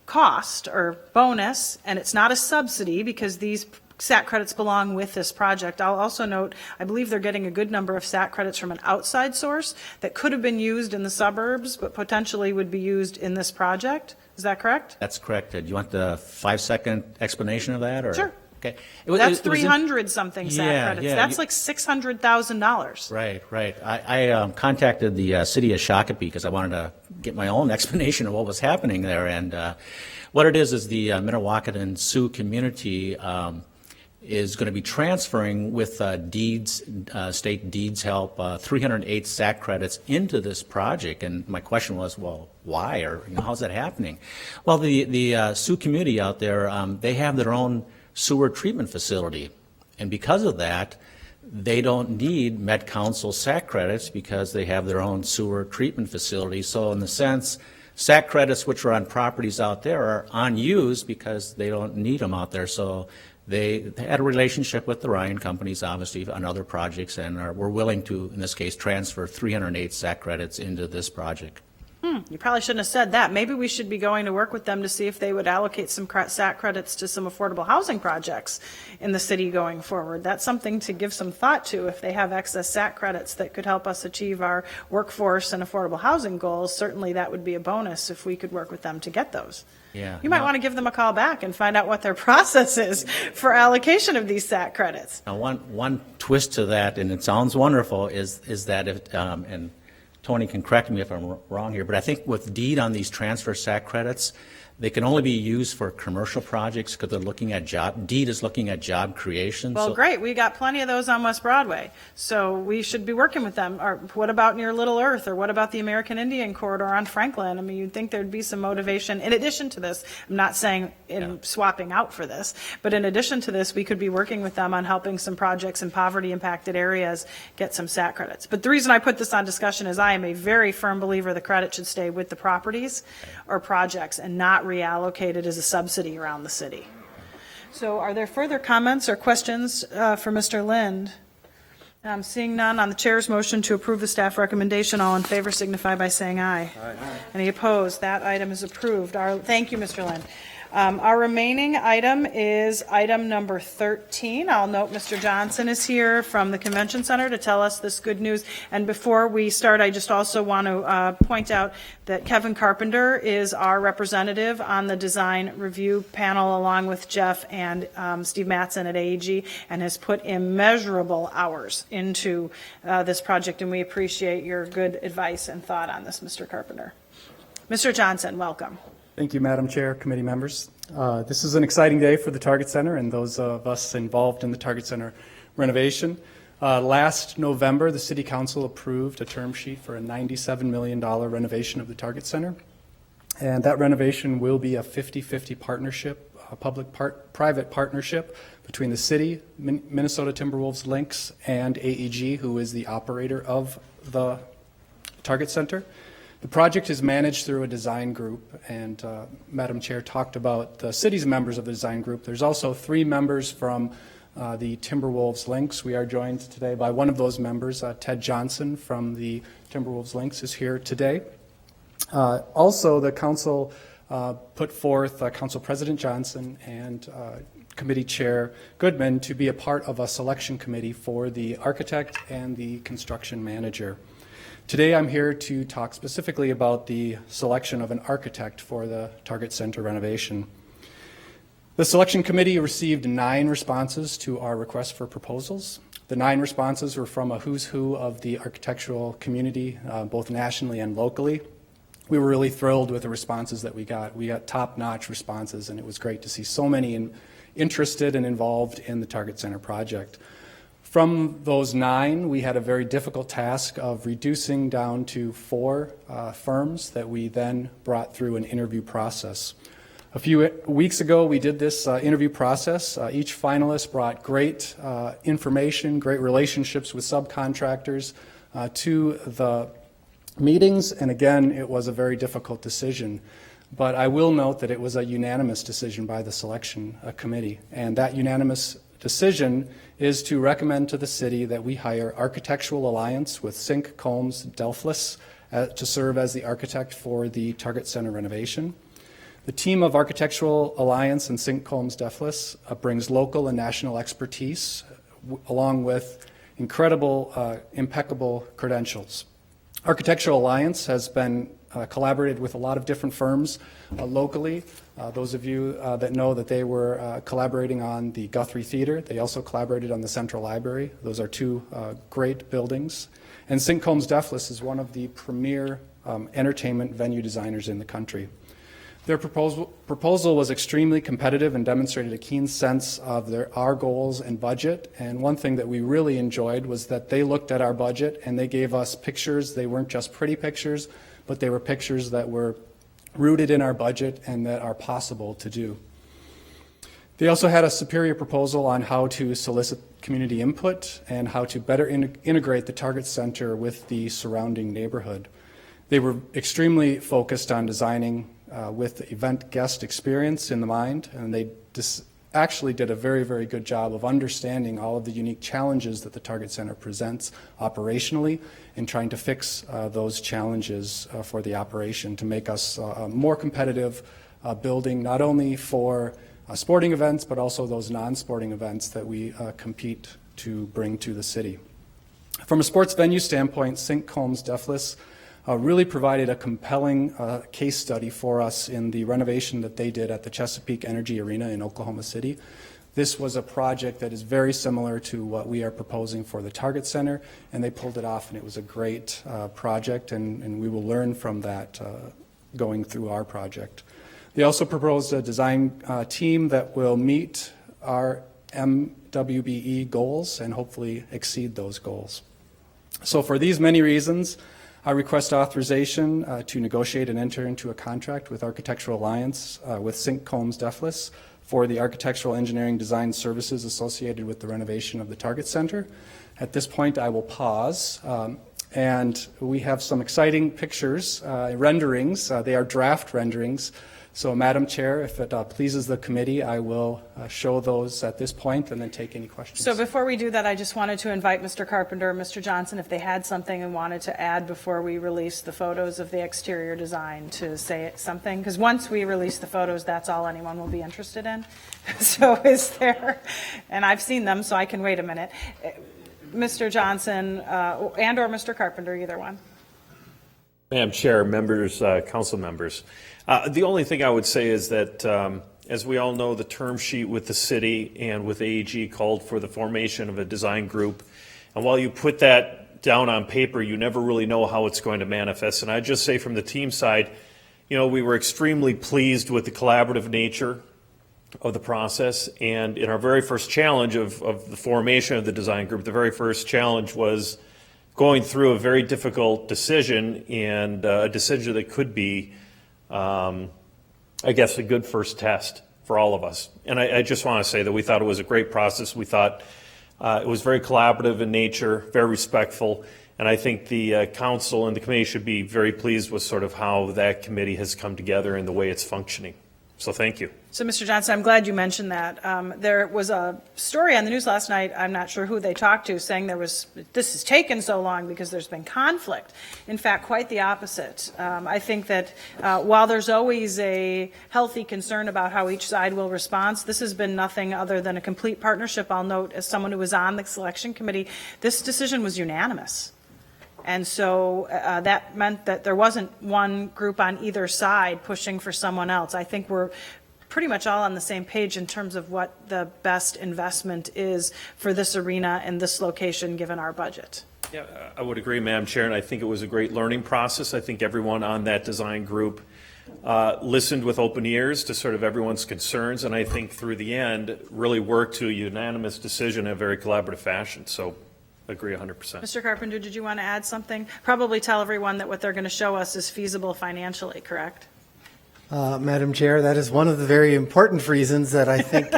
cost or bonus, and it's not a subsidy because these SAC credits belong with this project. I'll also note, I believe they're getting a good number of SAC credits from an outside source that could have been used in the suburbs, but potentially would be used in this project. Is that correct? That's correct. Do you want the 5-second explanation of that? Or? Sure. Okay. That's 300-something SAC credits. Yeah, That's like $600,000. Right. I contacted the city of Shakopee because I wanted to get my own explanation of what was happening there. And what it is the Minnewacan Sioux community is going to be transferring with state deeds help, 308 SAC credits into this project. And my question was, well, why? Or how's that happening? Well, the Sioux community out there, they have their own sewer treatment facility. And because of that, they don't need Met Council SAC credits because they have their own sewer treatment facility. So in the sense, SAC credits which are on properties out there are unused because they don't need them out there. So they had a relationship with the Ryan companies, obviously, on other projects, and were willing to, in this case, transfer 308 SAC credits into this project. You probably shouldn't have said that. Maybe we should be going to work with them to see if they would allocate some SAC credits to some affordable housing projects in the city going forward. That's something to give some thought to. If they have excess SAC credits that could help us achieve our workforce and affordable housing goals, certainly that would be a bonus if we could work with them to get those. Yeah. You might want to give them a call back and find out what their process is for allocation of these SAC credits. Now, one twist to that, and it sounds wonderful, is that if, and Tony can correct me if I'm wrong here, but I think with deed on these transfer SAC credits, they can only be used for commercial projects because they're looking at deed is looking at job creation. Well, so, great. We got plenty of those on West Broadway, so we should be working with them. Or what about near Little Earth, or what about the American Indian Corridor on Franklin? I mean, you'd think there'd be some motivation. In addition to this, I'm not saying swapping out for this, but in addition to this, we could be working with them on helping some projects in poverty-impacted areas get some SAC credits. But the reason I put this on discussion is I am a very firm believer the credit should stay with the properties or projects and not reallocated as a subsidy around the city. So are there further comments or questions for Mr. Lind? Seeing none, on the chair's motion to approve the staff recommendation, all in favor signify by saying aye. Aye. Any opposed? That item is approved. Thank you, Mr. Lind. Our remaining item is item number 13. I'll note Mr. Johnson is here from the Convention Center to tell us this good news. And before we start, I just also want to point out that Kevin Carpenter is our representative on the design review panel, along with Jeff and Steve Mattson at AEG, and has put immeasurable hours into this project, and we appreciate your good advice and thought on this, Mr. Carpenter. Mr. Johnson, welcome. Thank you, Madam Chair, committee members. This is an exciting day for the Target Center and those of us involved in the Target Center renovation. Last November, the City Council approved a term sheet for a $97 million renovation of the Target Center. And that renovation will be a 50-50 partnership, a public-private partnership between the city, Minnesota Timberwolves Lynx, and AEG, who is the operator of the Target Center. The project is managed through a design group, and Madam Chair talked about the city's members of the design group. There's also 3 members from the Timberwolves Lynx. We are joined today by one of those members, Ted Johnson from the Timberwolves Lynx is here today. Also, the council put forth Council President Johnson and Committee Chair Goodman to be a part of a selection committee for the architect and the construction manager. Today I'm here to talk specifically about the selection of an architect for the Target Center renovation. The selection committee received 9 responses to our request for proposals. The 9 responses were from a who's who of the architectural community, both nationally and locally. We were really thrilled with the responses that we got. We got top-notch responses, and it was great to see so many interested and involved in the Target Center project. From those 9, we had a very difficult task of reducing down to 4 firms that we then brought through an interview process. A few weeks ago, we did this interview process. Each finalist brought great information, great relationships with subcontractors to the meetings, and again, it was a very difficult decision. But I will note that it was a unanimous decision by the selection committee, and that unanimous decision is to recommend to the city that we hire Architectural Alliance with Sink, Combs, Delphlis to serve as the architect for the Target Center renovation. The team of Architectural Alliance and Sink, Combs, Delphlis brings local and national expertise along with incredible, impeccable credentials. Architectural Alliance has been collaborated with a lot of different firms locally. Those of you that know that they were collaborating on the Guthrie Theater. They also collaborated on the Central Library. Those are two great buildings. And St. Combs Delphlis is one of the premier entertainment venue designers in the country. Their proposal was extremely competitive and demonstrated a keen sense of our goals and budget. And one thing that we really enjoyed was that they looked at our budget and they gave us pictures. They weren't just pretty pictures, but they were pictures that were rooted in our budget and that are possible to do. They also had a superior proposal on how to solicit community input and how to better integrate the Target Center with the surrounding neighborhood. They were extremely focused on designing with the event guest experience in the mind, and they actually did a very, very good job of understanding all of the unique challenges that the Target Center presents operationally and trying to fix those challenges for the operation to make us a more competitive building, not only for sporting events, but also those non-sporting events that we compete to bring to the city. From a sports venue standpoint, St. Combs Delphlis really provided a compelling case study for us in the renovation that they did at the Chesapeake Energy Arena in Oklahoma City. This was a project that is very similar to what we are proposing for the Target Center, and they pulled it off, and it was a great project, and we will learn from that going through our project. They also proposed a design team that will meet our MWBE goals and hopefully exceed those goals. So for these many reasons, I request authorization to negotiate and enter into a contract with Architectural Alliance with St. Combs Delphlis for the architectural engineering design services associated with the renovation of the Target Center. At this point, I will pause. And we have some exciting pictures, renderings. They are draft renderings. So, Madam Chair, if it pleases the committee, I will show those at this point and then take any questions. So before we do that, I just wanted to invite Mr. Carpenter and Mr. Johnson, if they had something and wanted to add before we release the photos of the exterior design, to say something. Because once we release the photos, that's all anyone will be interested in. So is there, and I've seen them, so I can wait a minute. Mr. Johnson and or Mr. Carpenter, either one. Madam Chair, members, council members. The only thing I would say is that, as we all know, the term sheet with the city and with AEG called for the formation of a design group. And while you put that down on paper, you never really know how it's going to manifest. And I'd just say from the team side, you know, we were extremely pleased with the collaborative nature of the process. And in our very first challenge of the formation of the design group, the very first challenge was going through a very difficult decision, and a decision that could be, I guess, a good first test for all of us. And I just want to say that we thought it was a great process. We thought it was very collaborative in nature, very respectful. And I think the council and the committee should be very pleased with sort of how that committee has come together and the way it's functioning. So thank you. So, Mr. Johnson, I'm glad you mentioned that. There was a story on the news last night, I'm not sure who they talked to, saying this has taken so long because there's been conflict. In fact, quite the opposite. I think that while there's always a healthy concern about how each side will respond, this has been nothing other than a complete partnership. I'll note, as someone who was on the selection committee, this decision was unanimous. And so that meant that there wasn't one group on either side pushing for someone else. I think we're pretty much all on the same page in terms of what the best investment is for this arena and this location given our budget. Yeah, I would agree, Madam Chair, and I think it was a great learning process. I think everyone on that design group listened with open ears to sort of everyone's concerns, and I think through the end really worked to a unanimous decision in a very collaborative fashion. So agree 100%. Mr. Carpenter, did you want to add something? Probably tell everyone that what they're going to show us is feasible financially, correct? Madam Chair, that is one of the very important reasons that I think,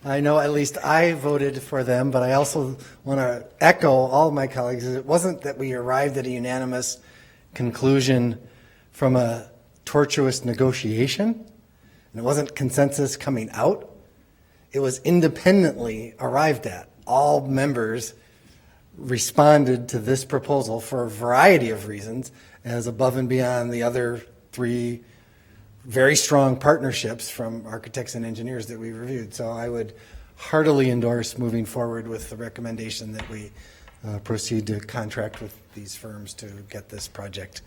I know at least I voted for them, but I also want to echo all of my colleagues. It wasn't that we arrived at a unanimous conclusion from a tortuous negotiation, and it wasn't consensus coming out. It was independently arrived at. All members responded to this proposal for a variety of reasons as above and beyond the other 3 very strong partnerships from architects and engineers that we reviewed. So I would heartily endorse moving forward with the recommendation that we proceed to contract with these firms to get this project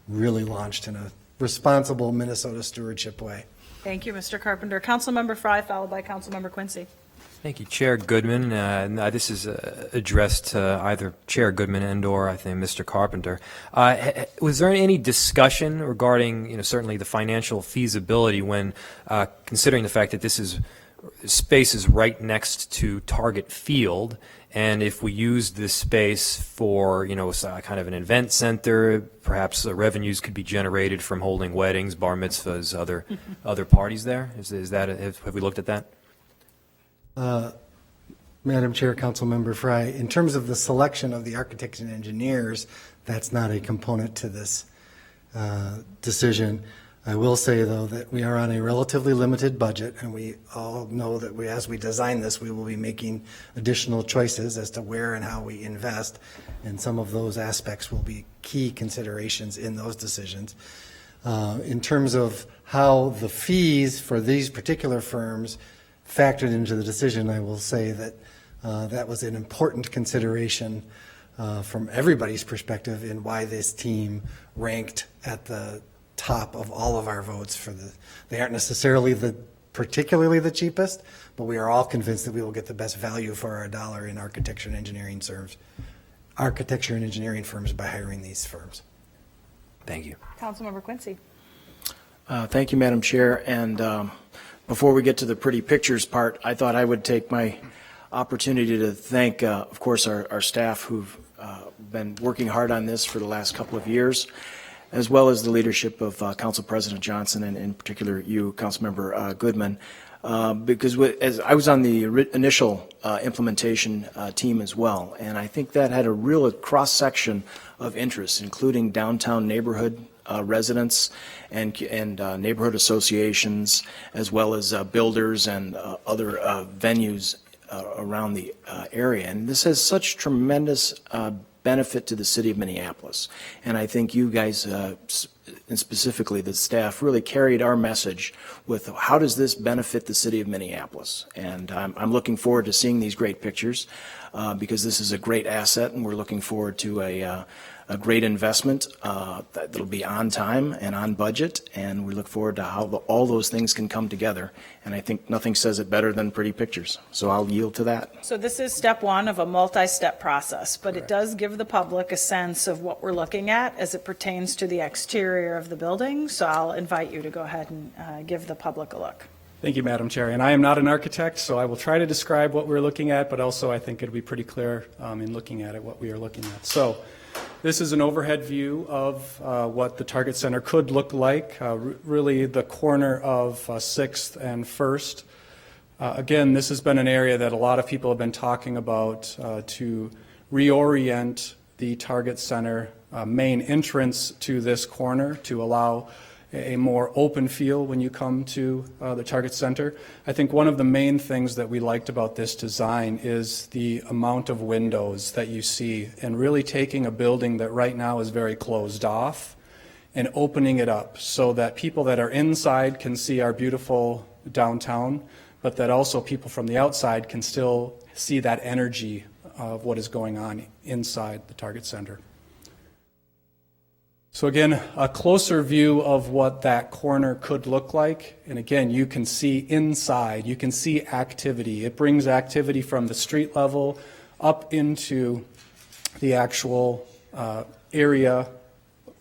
really launched in a responsible Minnesota stewardship way. Thank you, Mr. Carpenter. Councilmember Frye, followed by Councilmember Quincy. Thank you, Chair Goodman. This is addressed to either Chair Goodman and/or I think Mr. Carpenter. Was there any discussion regarding, certainly the financial feasibility when considering the fact that space is right next to Target Field, and if we use this space for, kind of an event center, perhaps revenues could be generated from holding weddings, bar mitzvahs, other parties there? Have we looked at that? Madam Chair, Councilmember Frye, in terms of the selection of the architects and engineers, that's not a component to this decision. I will say, though, that we are on a relatively limited budget, and we all know that as we design this, we will be making additional choices as to where and how we invest, and some of those aspects will be key considerations in those decisions. In terms of how the fees for these particular firms factored into the decision, I will say that that was an important consideration from everybody's perspective in why this team ranked at the top of all of our votes. They aren't necessarily particularly the cheapest, but we are all convinced that we will get the best value for our dollar in architecture and engineering firms by hiring these firms. Thank you. Councilmember Quincy. Thank you, Madam Chair. And before we get to the pretty pictures part, I thought I would take my opportunity to thank, of course, our staff who've been working hard on this for the last couple of years, as well as the leadership of Council President Johnson, and in particular you, Councilmember Goodman, because as I was on the initial implementation team as well, and I think that had a real cross-section of interests, including downtown neighborhood residents and neighborhood associations, as well as builders and other venues around the area. And this has such tremendous benefit to the city of Minneapolis. And I think you guys, and specifically the staff, really carried our message with how does this benefit the city of Minneapolis. And I'm looking forward to seeing these great pictures because this is a great asset, and we're looking forward to a great investment that'll be on time and on budget, and we look forward to how all those things can come together. And I think nothing says it better than pretty pictures. So I'll yield to that. So this is step one of a multi-step process, but it does give the public a sense of what we're looking at as it pertains to the exterior of the building. So I'll invite you to go ahead and give the public a look. Thank you, Madam Chair. And I am not an architect, so I will try to describe what we're looking at, but also I think it'll be pretty clear in looking at it what we are looking at. So this is an overhead view of what the Target Center could look like, really the corner of 6th and 1st. Again, this has been an area that a lot of people have been talking about to reorient the Target Center main entrance to this corner to allow a more open feel when you come to the Target Center. I think one of the main things that we liked about this design is the amount of windows that you see, and really taking a building that right now is very closed off and opening it up so that people that are inside can see our beautiful downtown, but that also people from the outside can still see that energy of what is going on inside the Target Center. So again, a closer view of what that corner could look like. And again, you can see inside, you can see activity. It brings activity from the street level up into the actual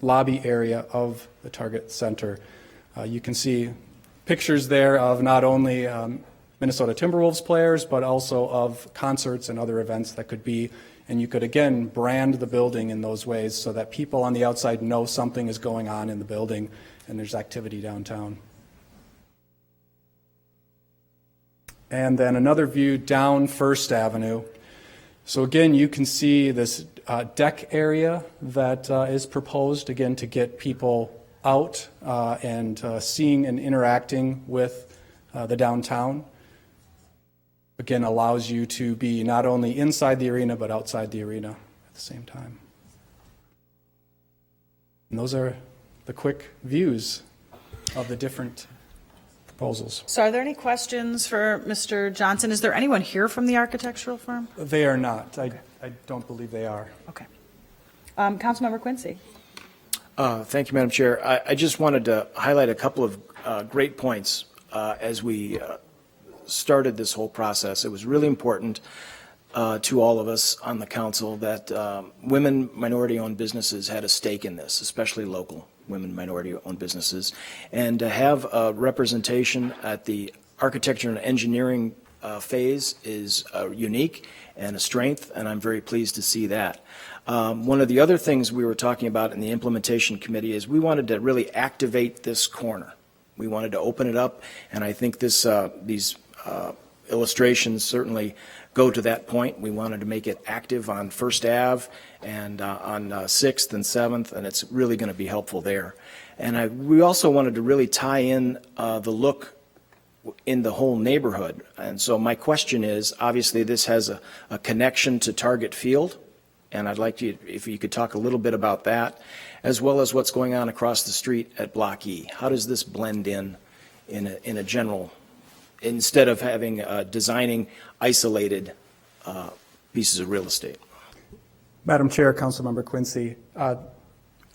lobby area of the Target Center. You can see pictures there of not only Minnesota Timberwolves players, but also of concerts and other events that could be. And you could, again, brand the building in those ways so that people on the outside know something is going on in the building and there's activity downtown. And then another view down First Avenue. So again, you can see this deck area that is proposed, again, to get people out and seeing and interacting with the downtown, again, allows you to be not only inside the arena but outside the arena at the same time. And those are the quick views of the different proposals. So are there any questions for Mr. Johnson? Is there anyone here from the architectural firm? They are not. I don't believe they are. Okay. Councilmember Quincy. Thank you, Madam Chair. I just wanted to highlight a couple of great points as we started this whole process. It was really important to all of us on the council that women minority-owned businesses had a stake in this, especially local women minority-owned businesses, and to have a representation at the architecture and engineering phase is unique and a strength, and I'm very pleased to see that. One of the other things we were talking about in the implementation committee is we wanted to really activate this corner. We wanted to open it up, and I think these illustrations certainly go to that point. We wanted to make it active on First Ave and on 6th and 7th, and it's really going to be helpful there. And we also wanted to really tie in the look in the whole neighborhood. And so my question is, obviously this has a connection to Target Field, and I'd like you, if you could talk a little bit about that, as well as what's going on across the street at Block E. How does this blend in a general, instead of having designing isolated pieces of real estate? Madam Chair, Councilmember Quincy,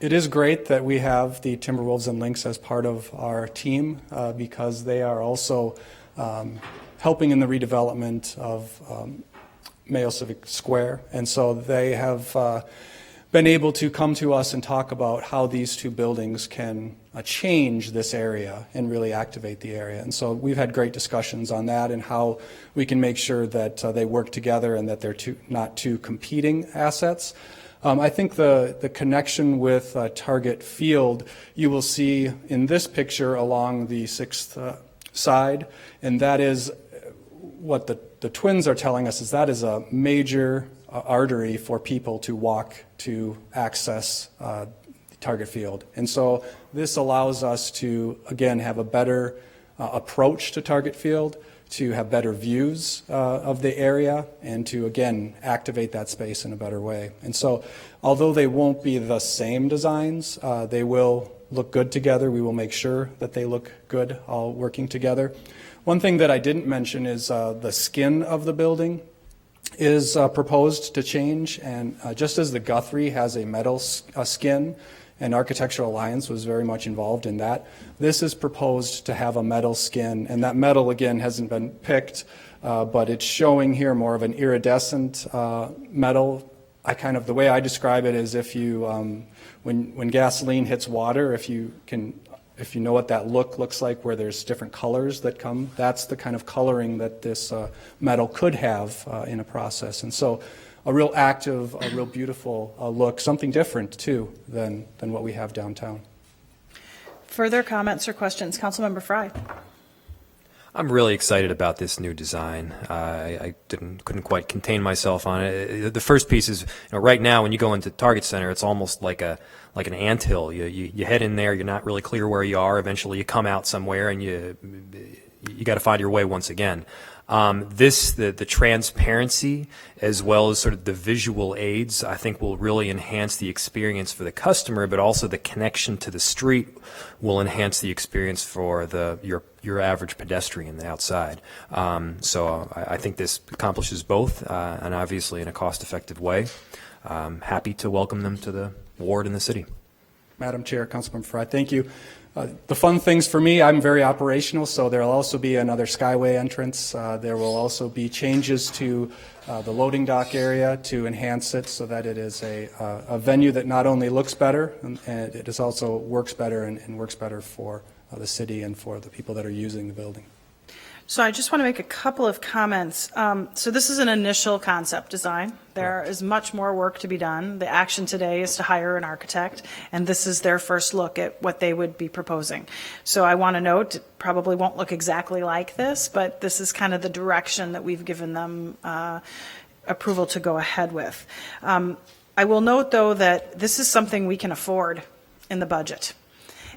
it is great that we have the Timberwolves and Lynx as part of our team because they are also helping in the redevelopment of Mayo Civic Square. And so they have been able to come to us and talk about how these two buildings can change this area and really activate the area. And so we've had great discussions on that and how we can make sure that they work together and that they're not two competing assets. I think the connection with Target Field, you will see in this picture along the 6th side, and that is what the Twins are telling us is that is a major artery for people to walk to access Target Field. And so this allows us to, again, have a better approach to Target Field, to have better views of the area, and to, again, activate that space in a better way. And so although they won't be the same designs, they will look good together. We will make sure that they look good all working together. One thing that I didn't mention is the skin of the building is proposed to change, and just as the Guthrie has a metal skin, and Architectural Alliance was very much involved in that, this is proposed to have a metal skin, and that metal, again, hasn't been picked, but it's showing here more of an iridescent metal. The way I describe it is if you, when gasoline hits water, if you know what that looks like, where there's different colors that come, that's the kind of coloring that this metal could have in a process. And so a real active, a real beautiful look, something different, too, than what we have downtown. Further comments or questions? Councilmember Frye. I'm really excited about this new design. I couldn't quite contain myself on it. The first piece is, right now when you go into Target Center, it's almost like an anthill. You head in there, you're not really clear where you are. Eventually, you come out somewhere, and you got to find your way once again. The transparency as well as sort of the visual aids, I think will really enhance the experience for the customer, but also the connection to the street will enhance the experience for your average pedestrian outside. So I think this accomplishes both, and obviously in a cost-effective way. Happy to welcome them to the ward in the city. Madam Chair, Councilmember Frye, thank you. The fun things for me, I'm very operational, so there will also be another Skyway entrance. There will also be changes to the loading dock area to enhance it so that it is a venue that not only looks better, and it is also works better and works better for the city and for the people that are using the building. So I just want to make a couple of comments. So this is an initial concept design. There is much more work to be done. The action today is to hire an architect, and this is their first look at what they would be proposing. So I want to note, it probably won't look exactly like this, but this is kind of the direction that we've given them approval to go ahead with. I will note, though, that this is something we can afford in the budget.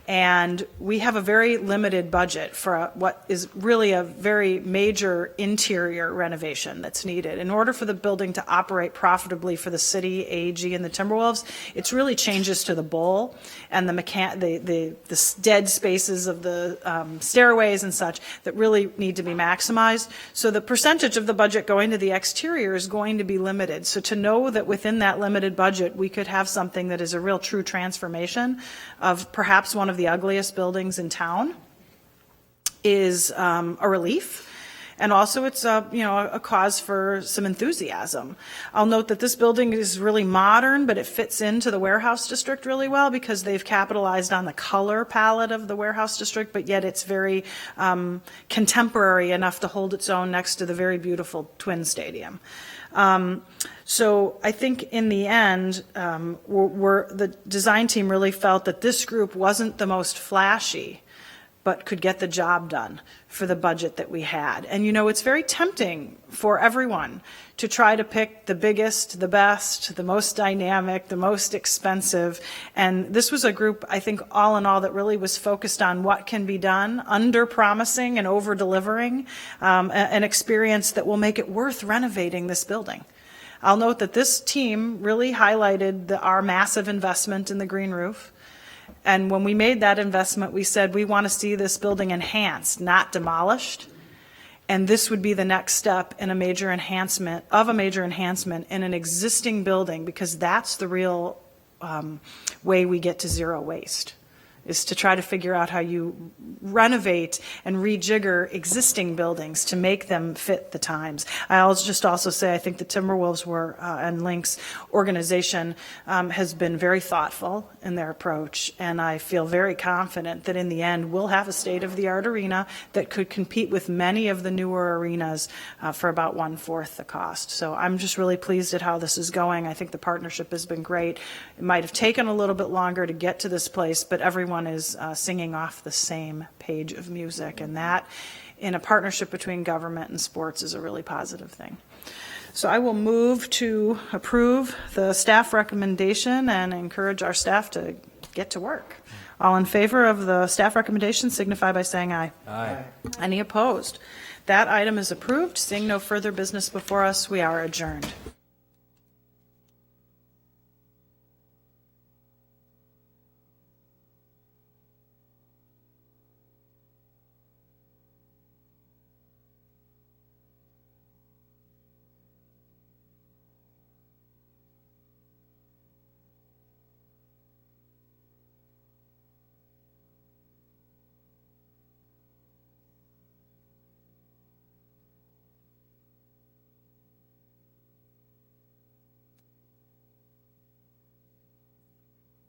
And we have a very limited budget for what is really a very major interior renovation that's needed. In order for the building to operate profitably for the city, AG, and the Timberwolves, it's really changes to the bowl and the dead spaces of the stairways and such that really need to be maximized. So the percentage of the budget going to the exterior is going to be limited. So to know that within that limited budget, we could have something that is a real true transformation of perhaps one of the ugliest buildings in town is a relief. And also it's a cause for some enthusiasm. I'll note that this building is really modern, but it fits into the warehouse district really well because they've capitalized on the color palette of the warehouse district, but yet it's very contemporary enough to hold its own next to the very beautiful Twin Stadium. So I think in the end, the design team really felt that this group wasn't the most flashy, but could get the job done for the budget that we had. And it's very tempting for everyone to try to pick the biggest, the best, the most dynamic, the most expensive. And this was a group, I think, all in all, that really was focused on what can be done, under-promising and over-delivering, an experience that will make it worth renovating this building. I'll note that this team really highlighted our massive investment in the green roof. And when we made that investment, we said we want to see this building enhanced, not demolished. And this would be the next step in a major enhancement in an existing building, because that's the real way we get to zero waste, is to try to figure out how you renovate and rejigger existing buildings to make them fit the times. I'll just also say I think the Timberwolves and Lynx organization has been very thoughtful in their approach, and I feel very confident that in the end we'll have a state-of-the-art arena that could compete with many of the newer arenas for about 1/4 the cost. So I'm just really pleased at how this is going. I think the partnership has been great. It might have taken a little bit longer to get to this place, but everyone is singing off the same page of music, and that in a partnership between government and sports is a really positive thing. So I will move to approve the staff recommendation and encourage our staff to get to work. All in favor of the staff recommendation signify by saying aye. Aye. Any opposed? That item is approved. Seeing no further business before us, we are adjourned.